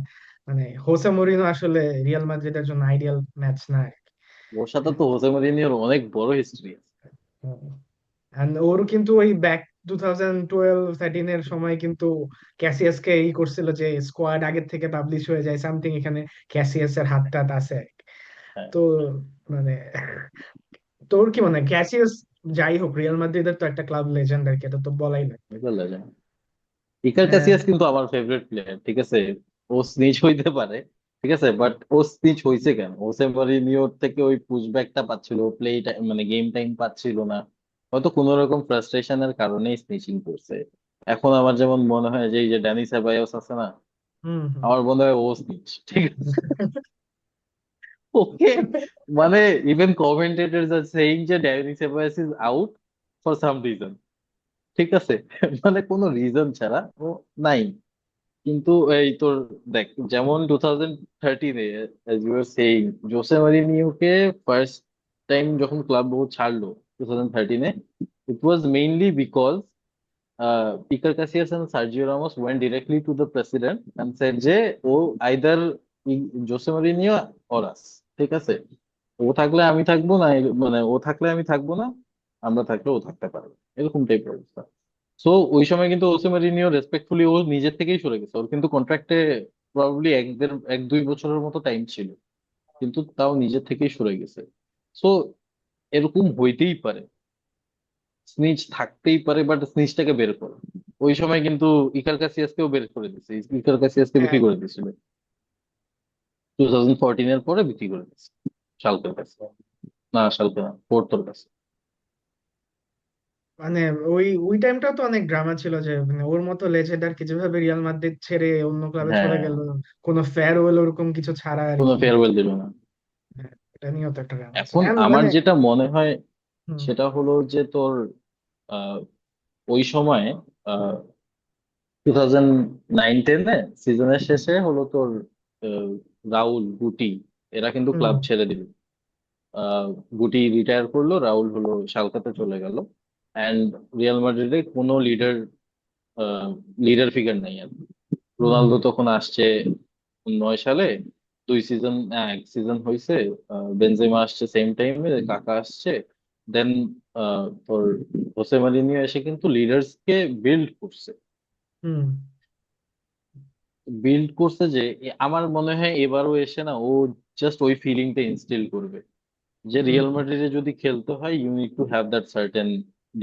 মানে হোসে মরিনো আসলে রিয়াল মাদ্রিদের জন্য আইডিয়াল ম্যাচ না। ওর সাথে তো হোসে মরিনিওর অনেক বড় হিস্ট্রি আছে। And ওর কিন্তু ওই ব্যাক 2012-13 এর সময় কিন্তু ক্যাসিয়াসকে ই করছিল যে স্কোয়াড আগের থেকে পাবলিশ হয়ে যায় সামথিং, এখানে ক্যাসিয়াস এর হাত টাত আছে। হ্যাঁ, তো মানে তোর কি মনে হয় ক্যাসিয়াস, যাই হোক রিয়াল মাদ্রিদের তো একটা ক্লাব লেজেন্ড আর কি, এটা তো বলাই লাগে। বুঝতে পারলে? ইকার হ্যাঁ। কাসিয়াস কিন্তু আমার ফেভারিট প্লেয়ার, ঠিক আছে? ও স্নিচ হইতে পারে, ঠিক আছে, বাট ও স্নিচ হইছে কেন? হোসে মরিনিওর থেকে ওই পুশব্যাকটা পাচ্ছিল, প্লে মানে গেম টাইম পাচ্ছিল না, হয়তো কোনো রকম ফ্রাস্ট্রেশনের কারণেই স্নিচিং করছে। এখন আমার যেমন মনে হয় যে এই যে ড্যানি সেবায়োস আছে না, হুম, হুম। আমার মনে হয় ও স্নিচ, ঠিক আছে? ওকে, মানে ইভেন কমেন্টেটরস আর সেইং যে Dani Ceballos is out for some reason, ঠিক আছে? মানে কোনো রিজন ছাড়া ও নাই। কিন্তু এই তোর দেখ, যেমন 2013-এ সেইং জোসে মরিনিওকে ফার্স্ট টাইম যখন ক্লাব ও ছাড়লো 2013-এ, it was mainly because Iker Casillas and Sergio Ramos went directly to the president and said যে ও either Jose Mourinho or us, ঠিক আছে? ও থাকলে আমি থাকবো না, মানে ও থাকলে আমি থাকবো না, আমরা থাকলে ও থাকতে পারবে, এরকম টাইপের অবস্থা। সো ওই সময় কিন্তু ওসে মরিনিও রেসপেক্টফুলি ও নিজের থেকেই সরে গেছে, ওর কিন্তু কন্ট্রাক্টে প্রবাবলি এক দুই বছরের মতো টাইম ছিল, কিন্তু তাও নিজের থেকেই সরে গেছে। সো এরকম হইতেই পারে, স্নিচ থাকতেই পারে, বাট স্নিচটাকে বের করো। ওই সময় কিন্তু ইকার কাসিয়াসকেও বের করে দিছে, ইকার কাসিয়াসকে হ্যাঁ, বিক্রি করে দিয়েছিল 2014-এর পরে বিক্রি করে দিচ্ছে শালকের কাছে। না, শালকে না, পোর্তোর কাছে। মানে ওই ওই টাইমটা তো অনেক ড্রামা ছিল, যে মানে ওর মতো লেজেন্ড আর কি যেভাবে রিয়াল মাদ্রিদ ছেড়ে অন্য ক্লাবে চলে হ্যাঁ, গেল, কোনো ফেয়ারওয়েল ওরকম কিছু ছাড়া আর কোনো কি। ফেয়ারওয়েল দিল না। হ্যাঁ, এটা নিয়েও তো একটা ড্রামা ছিল এখন And আমার মানে যেটা মনে হয় হুম, সেটা হলো যে তোর আহ, ওই সময় 2009-10-এ সিজনের শেষে হলো তোর আহ, রাউল গুটি এরা কিন্তু হুম, ক্লাব ছেড়ে দিল। আহ, গুটি রিটায়ার করলো, রাউল হলো শালকাতে চলে গেল, অ্যান্ড রিয়াল মাদ্রিদে কোনো লিডার ফিগার নাই আর কি। হুম, রোনালদো তখন আসছে, সালে 2 সিজন, এক সিজন হয়েছে। বেনজেমা আসছে সেম টাইমে, কাকা আসছে। দেন তোর হোসে মরিনহো এসে কিন্তু লিডার্স কে বিল্ড করছে। হুম যে আমার মনে হয় এবারও এসে না ও জাস্ট ওই ফিলিংটা ইনস্টিল করবে যে হুম রিয়াল মাদ্রিদে যদি খেলতে হয় you need to have that certain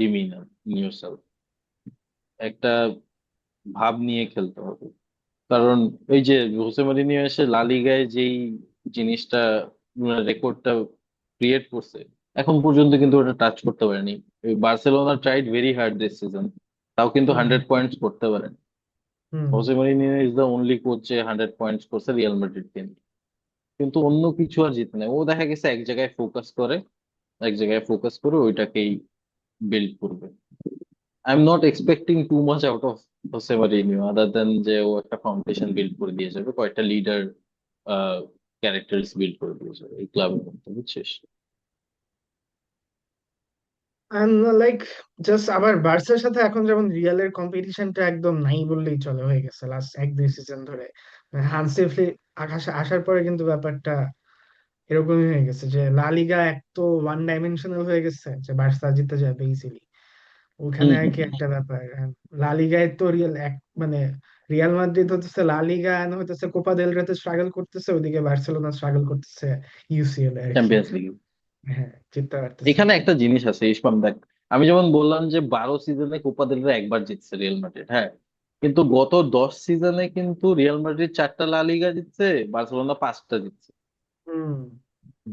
demeanour in yourself, একটা ভাব নিয়ে খেলতে হবে। কারণ এই যে হোসে মরিনহো এসে লা লিগায় যেই জিনিসটা, রেকর্ডটা ক্রিয়েট করছে, এখন পর্যন্ত কিন্তু ওটা টাচ করতে পারেনি। Barcelona tried very hard this season, তাও কিন্তু হুম 100 পয়েন্টস করতে পারেন। Hmm Jose Mourinho is the only coach যে 100 পয়েন্টস করছে রিয়াল মাদ্রিদকে নিয়ে। কিন্তু অন্য কিছু আর জিতে নেই, ও দেখা গেছে এক জায়গায় ফোকাস করে ওইটাকেই বিল্ড করবে। I am not expecting too much out of Jose Mourinho other than যে ও একটা ফাউন্ডেশন বিল্ড করে দিয়ে যাবে, কয়েকটা লিডার ক্যারেক্টার্স বিল্ড করে দিয়ে যাবে এই ক্লাবের মধ্যে, বুঝছিস? লাইক জাস্ট আবার বার্সার সাথে এখন যেমন রিয়ালের কম্পিটিশনটা একদম নাই বললেই চলে, হয়ে গেছে লাস্ট 1-2 সিজন ধরে। হানসি ফ্লিক আসার পরে কিন্তু ব্যাপারটা এরকমই হয়ে গেছে যে লা লিগা এক তো ওয়ান ডাইমেনশনাল হয়ে গেছে, যে বার্সা জিতে যাবে ইজিলি। ওখানে হম আর হম কি একটা ব্যাপার। লা লিগায় তো মানে রিয়াল মাদ্রিদ হতেছে লা লিগা হতেছে কোপা দেল রেতে স্ট্রাগল করতেছে, ওইদিকে বার্সেলোনা স্ট্রাগল করতেছে ইউসিএল আর কি। Champions league. হ্যাঁ, জিততে পারতেছে এখানে না। একটা জিনিস আছে ইসমাম, দেখ, আমি যেমন বললাম যে 12 সিজনে কোপা দেল রে একবার জিতছে রিয়াল মাদ্রিদ, হ্যাঁ, কিন্তু গত 10 সিজনে কিন্তু রিয়াল মাদ্রিদ 4টা লা লিগা জিতছে, বার্সেলোনা 5টা জিতছে। হুম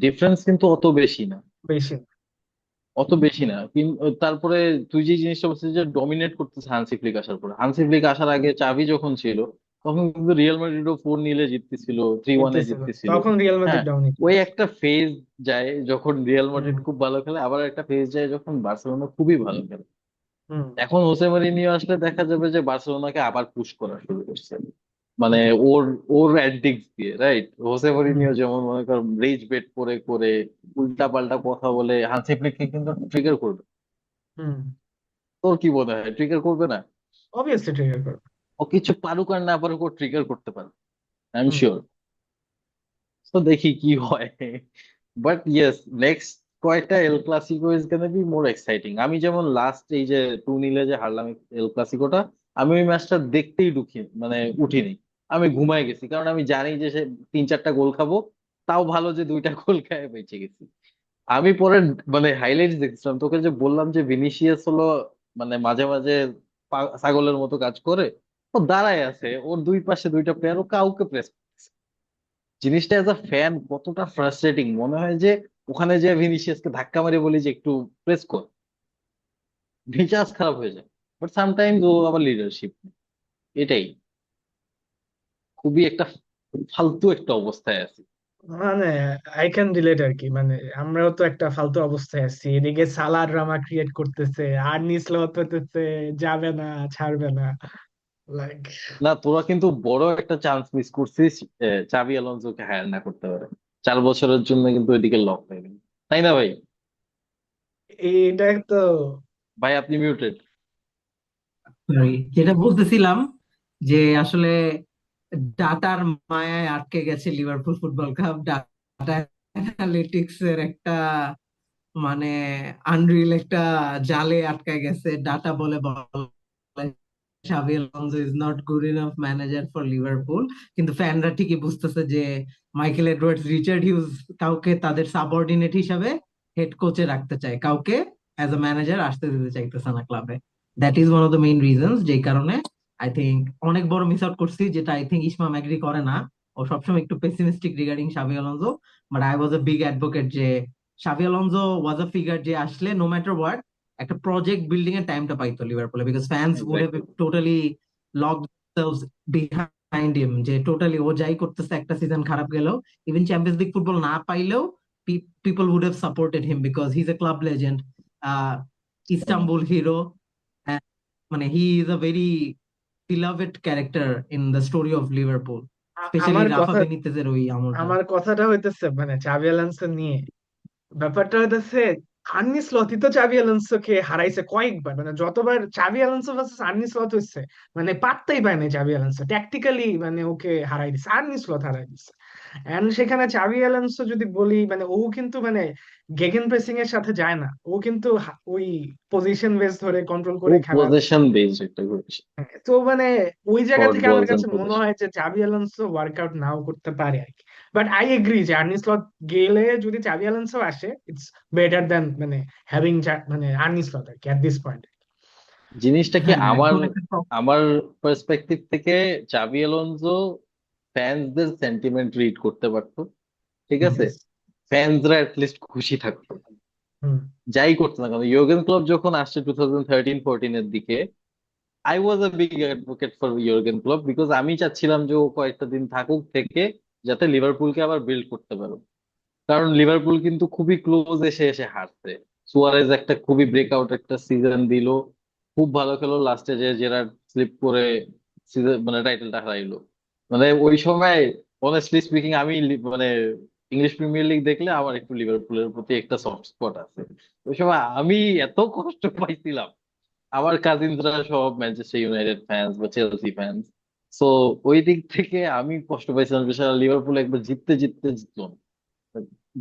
ডিফারেন্স কিন্তু বেশি। তারপরে তুই যে জিনিসটা বলছিস যে ডমিনেট করতেছে হান্সি ফ্লিক আসার পরে, হান্সি ফ্লিক আসার আগে চাবি যখন ছিল তখন কিন্তু রিয়াল মাদ্রিদও 4-0 জিততেছিল, 3-1 জিততেছিল, জিততেছিল। তখন রিয়াল হ্যাঁ, মাদ্রিদ ডমিনেট ওই করছে। একটা ফেজ যায় যখন রিয়াল হুম মাদ্রিদ খুব ভালো খেলে, আবার একটা ফেজ যায় যখন বার্সেলোনা খুবই ভালো খেলে। হুম এখন হোসে মরিনহো আসলে দেখা যাবে যে বার্সেলোনাকে আবার পুশ করা শুরু করছে, মানে ওর ওর অ্যান্টিক্স দিয়ে, রাইট? হোসে হুম মরিনহো যেমন মনে কর রেজ বেট করে করে উল্টা পাল্টা কথা বলে হান্সি ফ্লিককে কিন্তু ট্রিগার করবে। হুম তোর কি মনে হয় ট্রিগার করবে না? অবভিয়াসলি ট্রিগার করবে। ও কিছু পারুক আর না পারুক ও ট্রিগার করতে পারে, আই এম হুম শিওর। তো দেখি কি হয়। বাট ইয়েস, নেক্সট কয়েকটা El Clasico is gonna be more exciting. আমি যেমন লাস্ট এই যে 2-0 যে হারলাম এল ক্লাসিকোটা, আমি ওই ম্যাচটা দেখতেই মানে উঠিনি। আমি ঘুমায় গেছি কারণ আমি জানি যে সে 3-4টা গোল খাবো। তাও ভালো যে 2টা গোল খায় বেঁচে গেছি। আমি পরে মানে হাইলাইটস দেখছিলাম, তোকে যে বললাম যে ভিনিসিয়াস হলো মানে মাঝে মাঝে ছাগলের মতো কাজ করে। ও দাঁড়ায় আছে, ওর দুই পাশে দুইটা প্লেয়ার, ও কাউকে প্রেস। জিনিসটা এজ আ ফ্যান কতটা ফ্রাস্ট্রেটিং মনে হয় যে ওখানে যে ভিনিসিয়াসকে ধাক্কা মারে বলি যে একটু প্রেস কর, মেজাজ খারাপ হয়ে যায়। বাট সামটাইমস ও আবার লিডারশিপ, এটাই খুবই একটা ফালতু একটা অবস্থায় আছে। মানে আই ক্যান রিলেট আর কি। মানে আমরাও তো একটা ফালতু অবস্থায় আছি, এদিকে সালা ড্রামা ক্রিয়েট করতেছে, আর নিসলত হতেছে, যাবে না, ছাড়বে না। লাইক না, তোরা কিন্তু বড় একটা চান্স মিস করছিস, চাবি আলোনসোকে হায়ার না করতে পারে। 4 বছরের জন্য কিন্তু ওইদিকে লক হয়ে গেল, তাই না ভাই? এটা তো ভাই আপনি মিউটেড। Sorry, যেটা বলতেছিলাম যে আসলে ডাটার মায়ায় আটকে গেছে Liverpool football club. Data analytics এর একটা মানে আনরিল একটা জালে আটকে গেছে। ডাটা বলে শাভি Alonso is not good enough manager for Liverpool, কিন্তু ফ্যানরা ঠিকই বুঝতেছে যে মাইকেল এডওয়ার্ডস, রিচার্ড হিউজ কাউকে তাদের সাবঅর্ডিনেট হিসাবে হেড কোচে রাখতে চায়, কাউকে অ্যাজ এ ম্যানেজার আসতে দিতে চাইতেছে না ক্লাবে। That is one of the main reasons যেই কারণে আই থিঙ্ক অনেক বড় মিস আউট করছি, যেটা আই থিঙ্ক ইসমাম এগ্রি করে না। ও সবসময় একটু পেসিমিস্টিক রিগার্ডিং শাভি Alonso, but I was a big advocate যে শাভি আলোনসো ওয়াজ আ ফিগার যে আসলে নো ম্যাটার হোয়াট একটা প্রজেক্ট বিল্ডিং এর টাইমটা পাইতো লিভারপুলে, because fans would have exactly. Totally lock behind him, যে টোটালি ও যাই করতেছে, একটা সিজন খারাপ গেলেও, ইভেন চ্যাম্পিয়ন্স লিগ ফুটবল না পাইলেও people would have supported him because he is a club legend, Istanbul hero. মানে he is a very beloved character in the story of Liverpool, especially আমার Rafa কথা, বেনিতেজের ওই আমলটা। আমার কথাটা হইতেছে মানে চাবি আলোনসো নিয়ে। ব্যাপারটা হইতেছে আর্নি স্লথই তো চাবি অ্যালোনসোকে হারাইছে কয়েকবার, মানে যতবার চাবি অ্যালোনসো ভার্সেস আর্নি স্লথ হয়েছে, মানে পাত্তাই পায় না চাবি অ্যালোনসো, ট্যাকটিক্যালি মানে ওকে হারাই দিছে, আর্নি স্লথ হারাই দিছে। এন্ড সেখানে চাবি অ্যালোনসো যদি বলি, মানে ও কিন্তু মানে গেগেন প্রেসিং এর সাথে যায় না, ও কিন্তু ওই পজিশন বেস ধরে কন্ট্রোল ও করে খেলা। পজিশন বেসড একটা কোচ, তো মানে ওই জায়গা শর্ট থেকে আমার বলস এন্ড কাছে মনে পজিশন। হয় যে চাবি অ্যালোনসো ওয়ার্কআউট নাও করতে পারে আর কি। বাট আই এগ্রি যে আর্নি স্লট গেলে যদি চাবি অ্যালোনসো আসে, ইটস বেটার দেন মানে হ্যাভিং মানে আর্নি স্লট আর কি এট দিস পয়েন্ট। জিনিসটা কি, হ্যাঁ, আমার এখন একটা আমার পার্সপেক্টিভ থেকে চাবি অ্যালোনসো ফ্যান্সদের সেন্টিমেন্ট রিড করতে পারতো, ঠিক আছে, ফ্যান্সরা লিস্ট খুশি থাকতো হুম। যাই করতো না কেন। ইউর্গেন ক্লপ যখন আসছে 2013-14 এর দিকে, I was a big advocate for Jürgen Klopp, because আমি চাচ্ছিলাম যে ও কয়েকটা দিন থাকুক, থেকে যাতে লিভারপুলকে আবার বিল্ড করতে পারো। কারণ লিভারপুল কিন্তু খুবই ক্লোজ এসে এসে হারছে। সুয়ারেজ একটা খুবই ব্রেকআউট একটা সিজন দিল, খুব ভালো খেলো, লাস্টে যে জেরার্ড স্লিপ করে সিজন মানে টাইটেলটা হারাইলো। মানে ওই সময় অনেস্টলি স্পিকিং আমি মানে ইংলিশ প্রিমিয়ার লিগ দেখলে আমার একটু লিভারপুলের প্রতি একটা সফট স্পট আছে। ওই সময় আমি এত কষ্ট পাইছিলাম, আমার কাজিনরা সব ম্যানচেস্টার ইউনাইটেড ফ্যান্স বা চেলসি ফ্যান্স। সো ওই দিক থেকে আমি কষ্ট পাইছিলাম, বিশাল লিভারপুল একবার জিততে জিততে জিতলো না।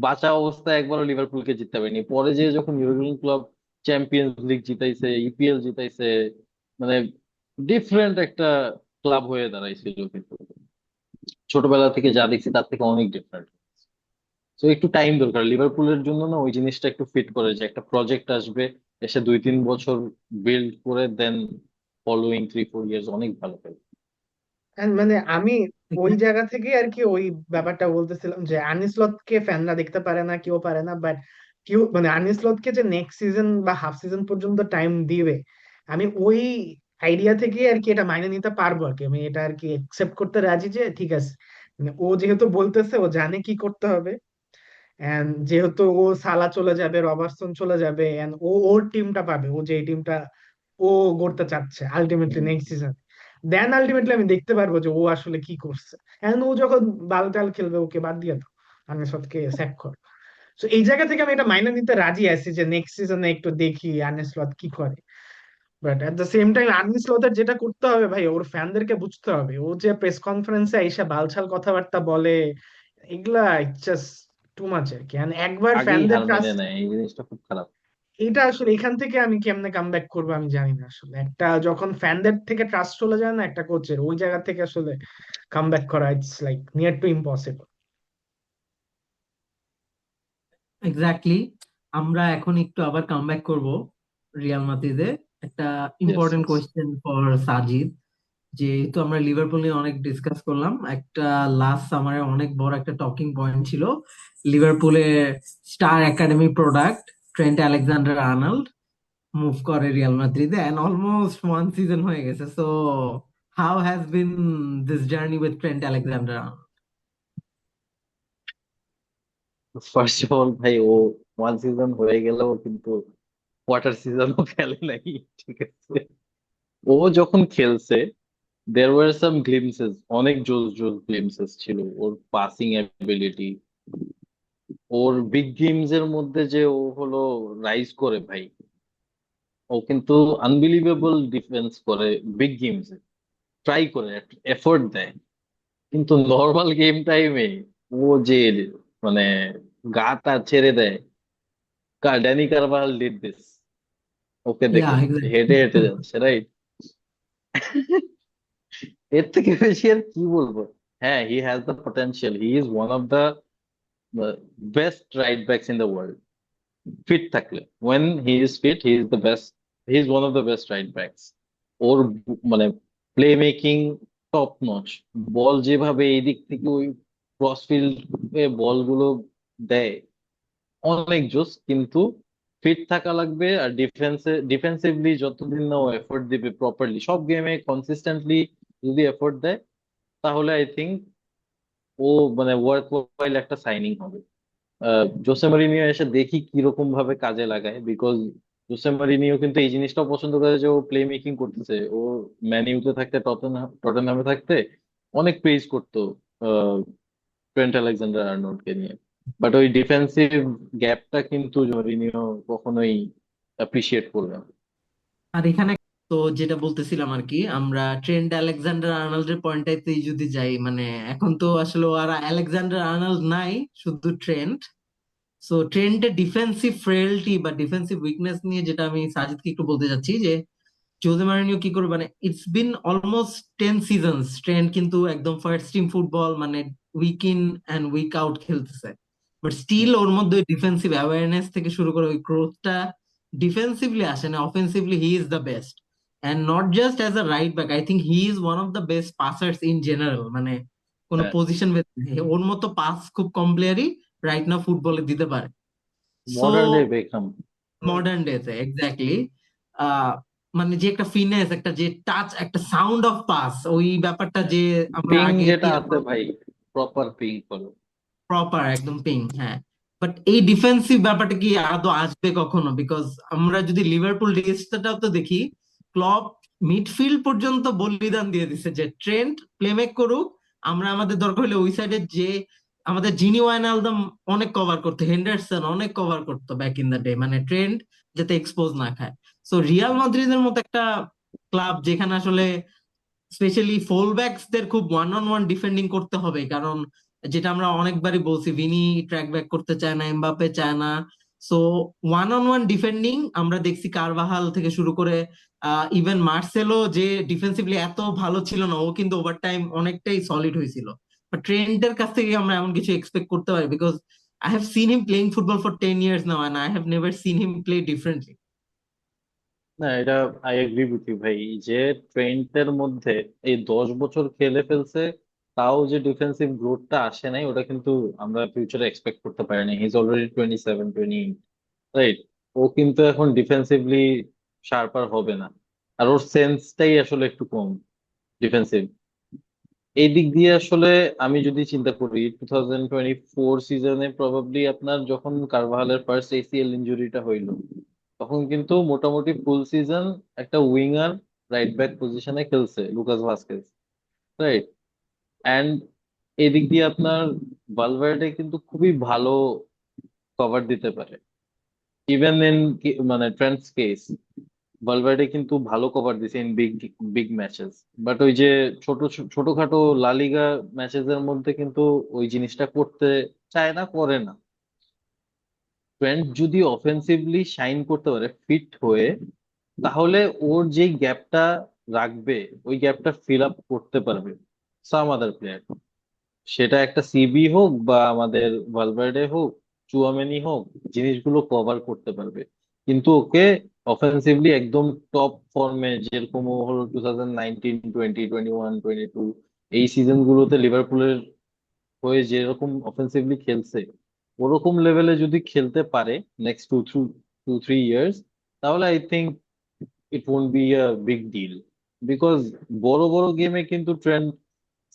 বাঁচা অবস্থায় একবারও লিভারপুলকে জিততে পারেনি। পরে যে যখন ইউরোপিয়ান ক্লাব চ্যাম্পিয়ন্স লিগ জিতাইছে, ইপিএল জিতাইছে, মানে ডিফারেন্ট একটা ক্লাব হয়ে দাঁড়াইছিল। কিন্তু ছোটবেলা থেকে যা দেখছি তার থেকে অনেক ডিফারেন্ট। তো একটু টাইম দরকার লিভারপুলের জন্য না, ওই জিনিসটা একটু ফিট করে যে একটা প্রজেক্ট আসবে, এসে 2-3 বছর বিল্ড করে দেন ফলোইং 3-4 ইয়ার্স অনেক ভালো খেলবে। And মানে আমি ওই কথা। জায়গা থেকে আর কি ওই ব্যাপারটা বলতেছিলাম যে আর্নি স্লটকে ফ্যানরা দেখতে পারে না, কেউ পারে না, বাট কেউ মানে আর্নি স্লটকে যে নেক্সট সিজন বা হাফ সিজন পর্যন্ত টাইম দিবে, আমি ওই আইডিয়া থেকে আর কি এটা মাইনে নিতে পারবো আর কি, আমি এটা আর কি একসেপ্ট করতে রাজি যে ঠিক আছে, মানে ও যেহেতু বলতেছে ও জানে কি করতে হবে, এন্ড যেহেতু ও সালা চলে যাবে, রবার্টসন চলে যাবে, এন্ড ও ওর টিমটা পাবে, ও যে টিমটা ও গড়তে চাচ্ছে ultimately next season, then ultimately আমি দেখতে পারবো যে ও আসলে কি করছে। এখন ও যখন বাল টাল খেলবে ওকে বাদ দিয়ে দাও, আর্নেস্লটকে স্যাক কর। তো এই জায়গা থেকে আমি এটা মাইনে নিতে রাজি আছি যে নেক্সট সিজনে একটু দেখি আর্নেস্লট কি করে। But at the same time আর্নেস্লটের যেটা করতে হবে ভাই, ওর ফ্যানদেরকে বুঝতে হবে, ও যে প্রেস কনফারেন্সে এসে বালছাল কথাবার্তা বলে, এগুলা জাস্ট টু মাচ আর কি। And একবার আগেই ফ্যানদের হার মেনে ট্রাস্ট, নেয়, এই জিনিসটা খুব খারাপ। এটা আসলে এখান থেকে আমি কেমনে কাম ব্যাক করবো আমি জানি না আসলে। একটা যখন ফ্যানদের থেকে ট্রাস্ট চলে যায় না একটা কোচের, ওই জায়গা থেকে আসলে কাম ব্যাক করা it's like near to impossible. Exactly. আমরা এখন একটু আবার কামব্যাক করব রিয়াল মাদ্রিদে। একটা yes important yes. Question for Sajid. যেহেতু আমরা লিভারপুল নিয়ে অনেক ডিসকাস করলাম, একটা লাস্ট সামারে অনেক বড় একটা টকিং পয়েন্ট ছিল লিভারপুলের star academy product Trent Alexander Arnold move করে রিয়াল মাদ্রিদে, এন্ড অলমোস্ট ওয়ান সিজন হয়ে গেছে। So how has been this journey with Trent Alexander Arnold? First of all ভাই, ও ওয়ান সিজন হয়ে গেলেও কিন্তু কোয়ার্টার সিজনও খেলে নাই, ঠিক আছে। ও যখন খেলছে দেয়ার ওয়ার সাম গ্লিমসেস, অনেক জোস জোস গ্লিমসেস ছিল ওর পাসিং এবিলিটি। ওর বিগ গেমস এর মধ্যে যে ও হলো রাইজ করে ভাই, ও কিন্তু আনবিলিভেবল ডিফেন্স করে বিগ গেমস, ট্রাই করে, এফোর্ট দেয়। কিন্তু নর্মাল গেম টাইমে ও যে মানে গা ছেড়ে দেয়। ড্যানি কারভাল ডিড দিস, ওকে ইয়া, দেখেন হেঁটে হেঁটে যাচ্ছে, রাইট? এর থেকে বেশি আর কি বলবো। হ্যাঁ, he has the potential, he is one of the best right backs in the world. Fit থাকলে, when he is fit, he is the best, he is one of the best right backs. ওর মানে play making top notch. Ball যেভাবে এই দিক থেকে ওই cross field বল গুলো দেয়, অনেক জোস। কিন্তু ফিট থাকা লাগবে, আর ডিফেন্সিভলি যতদিন না ও এফোর্ট দিবে প্রপারলি সব গেমে কনসিস্টেন্টলি, যদি এফোর্ট দেয়, তাহলে আই থিঙ্ক ও মানে ওয়ার্থ ওয়াইল একটা সাইনিং হবে। জোসে মরিনিও এসে দেখি কিরকম ভাবে কাজে লাগায়, বিকজ জোসে মরিনিও কিন্তু এই জিনিসটাও পছন্দ করে যে ও প্লে মেকিং করতেছে। ও ম্যান ইউতে থাকতে, টটেনহামে থাকতে অনেক প্রেইজ করতো ট্রেন্ট আলেকজান্ডার আর্নল্ডকে নিয়ে। বাট ওই ডিফেন্সিভ গ্যাপটা কিন্তু মরিনিও কখনোই অ্যাপ্রিসিয়েট করবে না। আর এখানে তো যেটা বলতেছিলাম আর কি, আমরা ট্রেন্ট আলেকজান্ডার আর্নল্ডের পয়েন্টটাইতেই যদি যাই, মানে এখন তো আসলে আর আলেকজান্ডার আর্নল্ড নাই, শুধু ট্রেন্ট। সো ট্রেন্টের ডিফেন্সিভ ফ্রেলটি বা ডিফেন্সিভ উইকনেস নিয়ে যেটা আমি সাজিদকে একটু বলতে চাচ্ছি, যে জোজে মরিনিও কি করবে, মানে it's been almost 10 seasons Trent কিন্তু একদম ফার্স্ট টিম ফুটবল, মানে week in and week out খেলতেছে, বাট স্টিল ওর মধ্যে ডিফেন্সিভ অ্যাওয়ারনেস থেকে শুরু করে ওই গ্রোথটা ডিফেন্সিভলি আসে না, offensively he is the best. And not just as a right back, I think he is one of the best passers in general, মানে কোনো পজিশন ওর মতো পাস খুব কম প্লেয়ারই রাইট নাও ফুটবলে দিতে পারে। So modern day Beckham. Modern ডেতে exactly, মানে যে একটা ফিনেস, একটা যে টাচ, একটা সাউন্ড অফ পাস, ওই ব্যাপারটা যে আমরা পিং আগে যেটা আছে ভাই, প্রপার পিং করো। প্রপার একদম পিং, হ্যাঁ। বাট এই ডিফেন্সিভ ব্যাপারটা কি আদৌ আসবে কখনো? বিকজ আমরা যদি লিভারপুল রেজিস্টারটাও তো দেখি, ক্লপ মিডফিল্ড পর্যন্ত বলিদান দিয়ে দিছে যে ট্রেন্ট প্লেমেক করুক, আমরা আমাদের দরকার হলে ওই সাইডে যে আমাদের জিনি ওয়াইনালদম অনেক কভার করতো, হেন্ডারসন অনেক কভার করতো ব্যাক ইন দ্য ডে, মানে ট্রেন্ট যাতে এক্সপোজ না খায়। সো রিয়াল মাদ্রিদের মতো একটা ক্লাব যেখানে আসলে স্পেশালি ফোল ব্যাকসদের খুব ওয়ান অন ওয়ান ডিফেন্ডিং করতে হবে, কারণ যেটা আমরা অনেকবারই বলছি, ভিনি ট্র্যাক ব্যাক করতে চায় না, এমবাপে চায় না। So one on one defending আমরা দেখছি কারবাহাল থেকে শুরু করে ইভেন মার্সেলো, যে ডিফেন্সিভলি এত ভালো ছিল না, ও কিন্তু ওভার টাইম অনেকটাই সলিড হয়েছিল। বাট ট্রেন্টের কাছ থেকে আমরা এমন কিছু এক্সপেক্ট করতে পারি? Because I have seen him playing football for 10 years now and I have never seen him play differently. না, এটা আই এগ্রি উইথ ইউ ভাই। যে ট্রেন্টের মধ্যে এই 10 বছর খেলে ফেলছে, তাও যে ডিফেন্সিভ গ্রোথটা আসে নাই, ওটা কিন্তু আমরা ফিউচারে এক্সপেক্ট করতে পারিনি। He is already 27, 28, right? ও কিন্তু এখন ডিফেন্সিভলি শার্পার হবে না, আর ওর সেন্সটাই আসলে একটু কম ডিফেন্সিভ। এই দিক দিয়ে আসলে আমি যদি চিন্তা করি, 2024 সিজনে প্রবাবলি আপনার যখন কারভাহালের ফার্স্ট এসিএল ইনজুরিটা হইলো, তখন কিন্তু মোটামুটি ফুল সিজন একটা উইঙ্গার রাইট ব্যাক পজিশনে খেলছে লুকাস ভাস্কেজ, রাইট? অ্যান্ড এদিক দিয়ে আপনার ভালভার্ডে কিন্তু খুবই ভালো কভার দিতে পারে। ইভেন ইন মানে ট্রেন্টস কেস, ভালভার্ডে কিন্তু ভালো কভার দিছে in big big matches. But ওই যে ছোটখাটো লালিগা ম্যাচেস এর মধ্যে কিন্তু ওই জিনিসটা করতে চায় না, করে না। ট্রেন্ট যদি অফেন্সিভলি শাইন করতে পারে ফিট হয়ে, তাহলে ওর যে গ্যাপটা রাখবে, ওই গ্যাপটা ফিল আপ করতে পারবে সাম আদার প্লেয়ার। সেটা একটা সিবি হোক বা আমাদের ভালভার্ডে হোক, চুয়ামেনি হোক, জিনিসগুলো কভার করতে পারবে। কিন্তু ওকে অফেন্সিভলি একদম টপ ফর্মে, যেরকম ও হলো 2019, 20, 21, 22, এই সিজন গুলোতে লিভারপুলের হয়ে যেরকম অফেন্সিভলি খেলছে, ওরকম লেভেলে যদি খেলতে পারে নেক্সট 2, 3 ইয়ার্স, তাহলে I think it won't be a big deal. Because বড় বড় গেমে কিন্তু ট্রেন্ড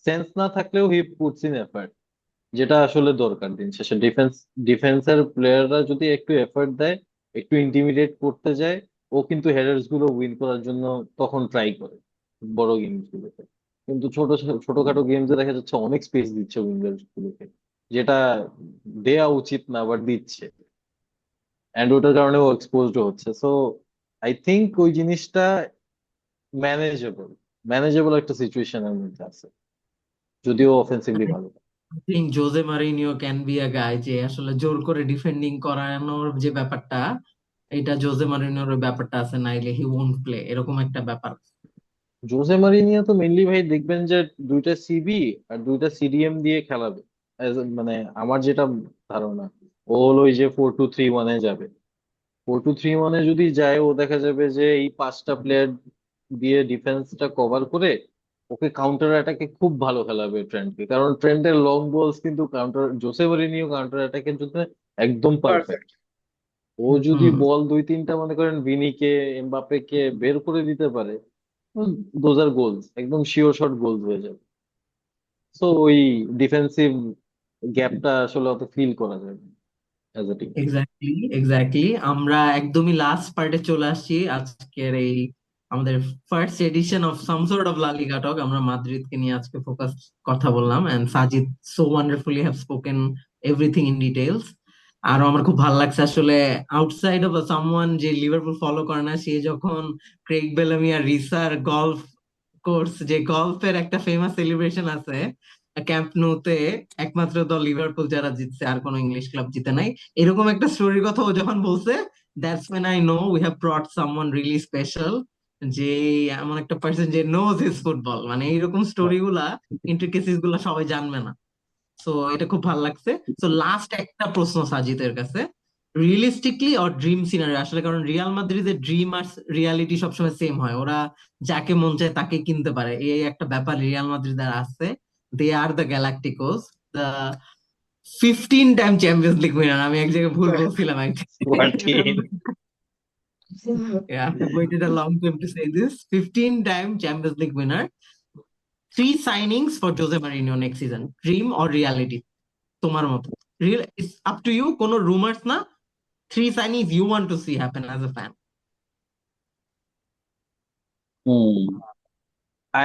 সেন্স না থাকলেও হি পুটস ইন এফার্ট, যেটা আসলে দরকার দিন শেষে। ডিফেন্সের প্লেয়াররা যদি একটু এফার্ট দেয়, একটু ইন্টিমিডেট করতে যায়, ও কিন্তু হেডার্স গুলো উইন করার জন্য তখন ট্রাই করে বড় গেমস গুলোতে। কিন্তু ছোটখাটো গেমসে দেখা যাচ্ছে অনেক স্পেস দিচ্ছে উইঙ্গার্স গুলোকে, যেটা দেয়া উচিত না, আবার দিচ্ছে। অ্যান্ড ওটার কারণে ও এক্সপোজড হচ্ছে। সো আই থিঙ্ক ওই জিনিসটা ম্যানেজেবল, ম্যানেজেবল একটা সিচুয়েশনের মধ্যে আছে, যদিও অফেন্সিভলি ভালো। থিঙ্ক জোজে মারিনিও ক্যান বি আ গাই যে আসলে জোর করে ডিফেন্ডিং করানোর যে ব্যাপারটা, এটা জোজে মারিনিওর ওই ব্যাপারটা আছে, নাইলে হি ওন্ট প্লে, এরকম একটা ব্যাপার। জোসে মরিনিও তো মেইনলি ভাই দেখবেন যে দুইটা সিবি আর দুইটা সিডিএম দিয়ে খেলাবে। মানে আমার যেটা ধারণা, ও হলো ওই যে 4-2-3-1-এ যাবে। 4-2-3-1-এ যদি যায়, ও দেখা যাবে যে এই 5টা প্লেয়ার দিয়ে ডিফেন্সটা কভার করে ওকে কাউন্টার অ্যাটাকে খুব ভালো খেলাবে ট্রেন্টকে, কারণ ট্রেন্টের লং বলস কিন্তু কাউন্টার, জোসে মরিনিও কাউন্টার অ্যাটাকের জন্য একদম পারফেক্ট। পারফেক্ট। ও যদি হুম। বল দুই তিনটা মনে করেন ভিনিকে, এমবাপ্পেকে বের করে দিতে পারে, দোজ আর গোলস, একদম শিওর শট গোলস হয়ে যাবে। সো ওই ডিফেন্সিভ গ্যাপটা আসলে অত ফিল করা যাবে as a team. Exactly, exactly. আমরা একদমই লাস্ট পার্টে চলে আসছি আজকের এই আমাদের first edition of some sort of লা লিগা টক। আমরা মাদ্রিদকে নিয়ে আজকে ফোকাস কথা বললাম, and Sajid so wonderfully have spoken everything in details. আর আমার খুব ভালো লাগছে আসলে আউটসাইড অফ সামওয়ান যে লিভারপুল ফলো করে না, সে যখন ক্রেগ বেলামি আর রিসার গলফ কোর্স, যে গলফের একটা ফেমাস সেলিব্রেশন আছে ক্যাম্প নুতে, একমাত্র দল লিভারপুল যারা জিতছে, আর কোনো ইংলিশ ক্লাব জিতে নাই, এরকম একটা স্টোরির কথা ও যখন বলছে, that's when I know we have brought someone really special, যে এমন একটা পার্সন যে নোজ হিজ ফুটবল, মানে এইরকম স্টোরি গুলা, ইন্ট্রিকেসিস গুলা সবাই জানবে না। সো এটা খুব ভালো লাগছে। সো লাস্ট একটা প্রশ্ন সাজিদের কাছে, রিয়েলিস্টিকলি অর ড্রিম সিনারি আসলে, কারণ রিয়াল মাদ্রিদের ড্রিম আর রিয়ালিটি সবসময় সেম হয়, ওরা যাকে মন চায় তাকে কিনতে পারে, এই একটা ব্যাপার রিয়াল মাদ্রিদের আছে। They are the galacticos, the 15 time Champions League winner. আমি এক জায়গায় ভুল বলছিলাম একটা। 14. Yeah, I've waited a long time to say this. 15 time Champions League winner. Three signings for Jose Mourinho next season. Dream or reality? তোমার মতো। Real, it's up to you. কোনো rumors না। Three signings you want to see happen as a fan. Hmm.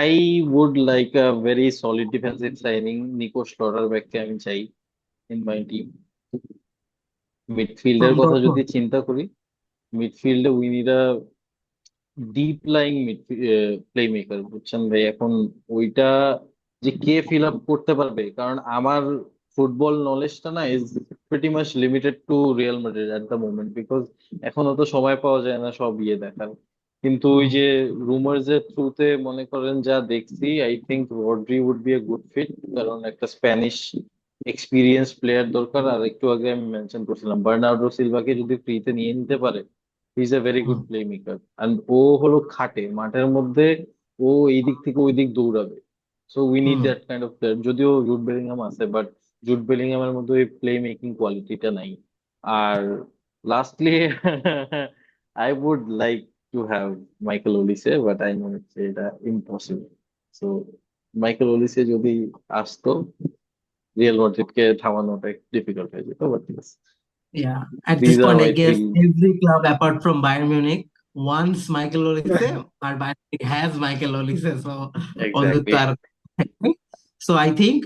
I would like a very solid defensive signing. Nico Schlotterbeck আমি চাই in my team. মিডফিল্ডের From কথা যদি Dortmund. চিন্তা করি, মিডফিল্ডে we need a deep lying play maker, বুঝছেন ভাই? এখন ওইটা যে কে ফিল আপ করতে পারবে, কারণ আমার ফুটবল নলেজটা না is pretty much limited to Real Madrid at the moment, because এখনো তো সময় পাওয়া যায় না সব ইয়ে দেখার। কিন্তু ওই হুম, যে রুমার্স এর থ্রুতে মনে করেন যা দেখছি, I think Rodri would be a good fit, কারণ একটা স্প্যানিশ এক্সপিরিয়েন্স প্লেয়ার দরকার। আর একটু আগে আমি মেনশন করছিলাম, বার্নার্ডো সিলভাকে যদি ফ্রিতে নিয়ে নিতে পারে, he is a very hmm, good play maker. And ও হলো খাটে মাঠের মধ্যে, ও এই দিক থেকে ওই দিক দৌড়াবে। So we need hmm. That kind of player. যদিও জুড বেলিংহাম আছে, বাট জুড বেলিংহামের মধ্যে ওই প্লে মেকিং কোয়ালিটিটা নাই। আর lastly I would like to have Michael Olise, but I know এটা ইম্পসিবল। সো মাইকেল ওলিসে যদি আসতো, রিয়াল মাদ্রিদকে থামানোটা ডিফিকাল্ট হয়ে যেত। But Yeah, at this these are point, I my guess three. every club apart from Bayern Munich wants Michael Olise, or Bayern Munich has Michael Olise, so all the exactly. so I think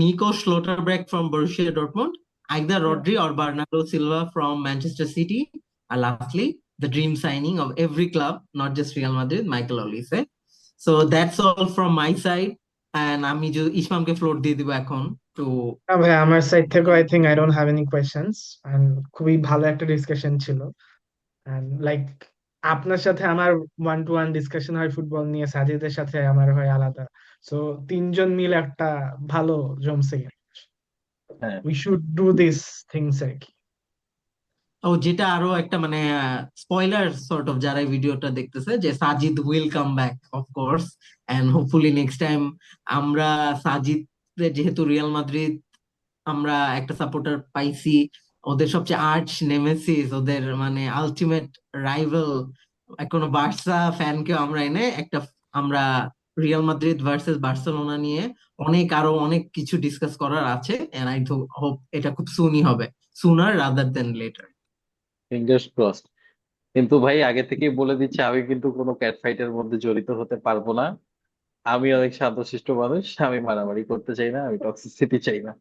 Nico Schlotterbeck from Borussia Dortmund, either Rodri or Bernardo Silva from Manchester City, and lastly, the dream signing of every club, not just Real Madrid, Michael Olise. So that's all from my side, and আমি ইসমামকে floor দিয়ে দিব এখন to না ভাই, আমার side থেকে I think I don't have any questions. And খুবই ভালো একটা ডিসকাশন ছিল। এন্ড লাইক আপনার সাথে আমার ওয়ান টু ওয়ান ডিসকাশন হয় ফুটবল নিয়ে, সাজিদের সাথে আমার হয় আলাদা। সো তিনজন মিলে একটা ভালো জমছে গেম। হ্যাঁ, we should do this things আর কি। ও যেটা আরো একটা মানে স্পয়লার সর্ট অফ, যারা এই ভিডিওটা দেখতেছে, যে Sajid will come back of course, and hopefully next time আমরা সাজিদ, যেহেতু রিয়াল মাদ্রিদ আমরা একটা সাপোর্টার পাইছি, ওদের সবচেয়ে আর্চ নেমেসিস, ওদের মানে আলটিমেট রাইভাল, কোনো বার্সা ফ্যানকেও আমরা এনে একটা, আমরা রিয়াল মাদ্রিদ ভার্সেস বার্সেলোনা নিয়ে আরো অনেক কিছু ডিসকাস করার আছে, এন্ড আই হোপ এটা খুব সুনই হবে, sooner rather than later. Fingers crossed. কিন্তু ভাই আগে থেকেই বলে দিচ্ছি, আমি কিন্তু কোনো ক্যাট ফাইটের মধ্যে জড়িত হতে পারবো না। আমি অনেক শান্তশিষ্ট মানুষ, আমি মারামারি করতে চাই না, আমি টক্সিসিটি চাই না।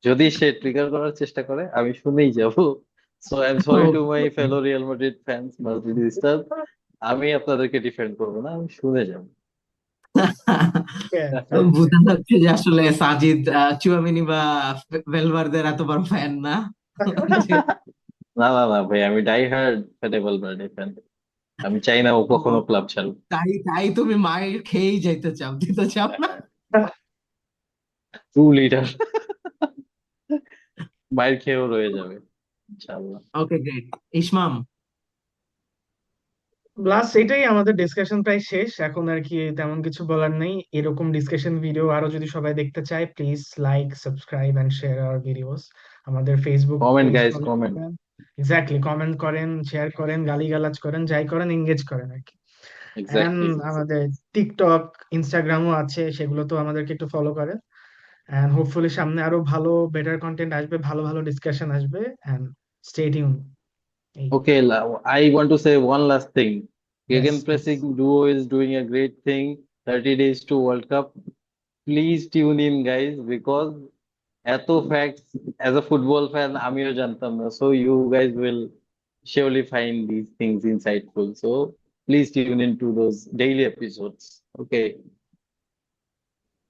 যদি সে ট্রিগার করার চেষ্টা করে, আমি শুনেই যাব। So I am sorry to my fellow Real Madrid fans, Madridistas. আমি আপনাদেরকে ডিফেন্ড করবো না, আমি শুনে যাব। বোঝা যাচ্ছে যে আসলে সাজিদ চুয়ামিনি বা ভেলভার্দের এত বড় ফ্যান না। না না না ভাই, আমি ডাই হার্ড ফেটেবল বার্ডে ফ্যান। আমি চাই না ও ও, কখনো ক্লাব ছাড়ুক। তাই তাই তুমি মায়ের খেয়েই যাইতে চাও, দিতে চাও না? True leader. মায়ের খেয়েও রয়ে যাবে ইনশাআল্লাহ। ওকে, গ্রেট। ইসমাম। লাস্ট এটাই, আমাদের ডিসকাশন প্রায় শেষ এখন আর কি, তেমন কিছু বলার নেই। এরকম ডিসকাশন ভিডিও আরো যদি সবাই দেখতে চায়, please like, subscribe and share our videos. আমাদের Facebook comment page guys, follow comment. করেন। এক্স্যাক্টলি, কমেন্ট করেন, শেয়ার করেন, গালিগালাজ করেন, যাই করেন, এঙ্গেজ করেন আর কি। And exactly. আমাদের টিকটক, ইনস্টাগ্রামও আছে, সেগুলো তো আমাদেরকে একটু ফলো করেন। এন্ড হোপফুলি সামনে আরো ভালো বেটার কন্টেন্ট আসবে, ভালো ভালো ডিসকাশন আসবে। And stay tune. এই, Okay, I want to say one last thing. Yes please. Gegenpressing Duo is doing a great thing. 30 days to World Cup. Please tune in, guys, because এত facts as a football fan আমিও জানতাম না, so you guys will surely find these things insightful, so please tune into those daily episodes. Okay.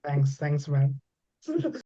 Thanks, thanks, man.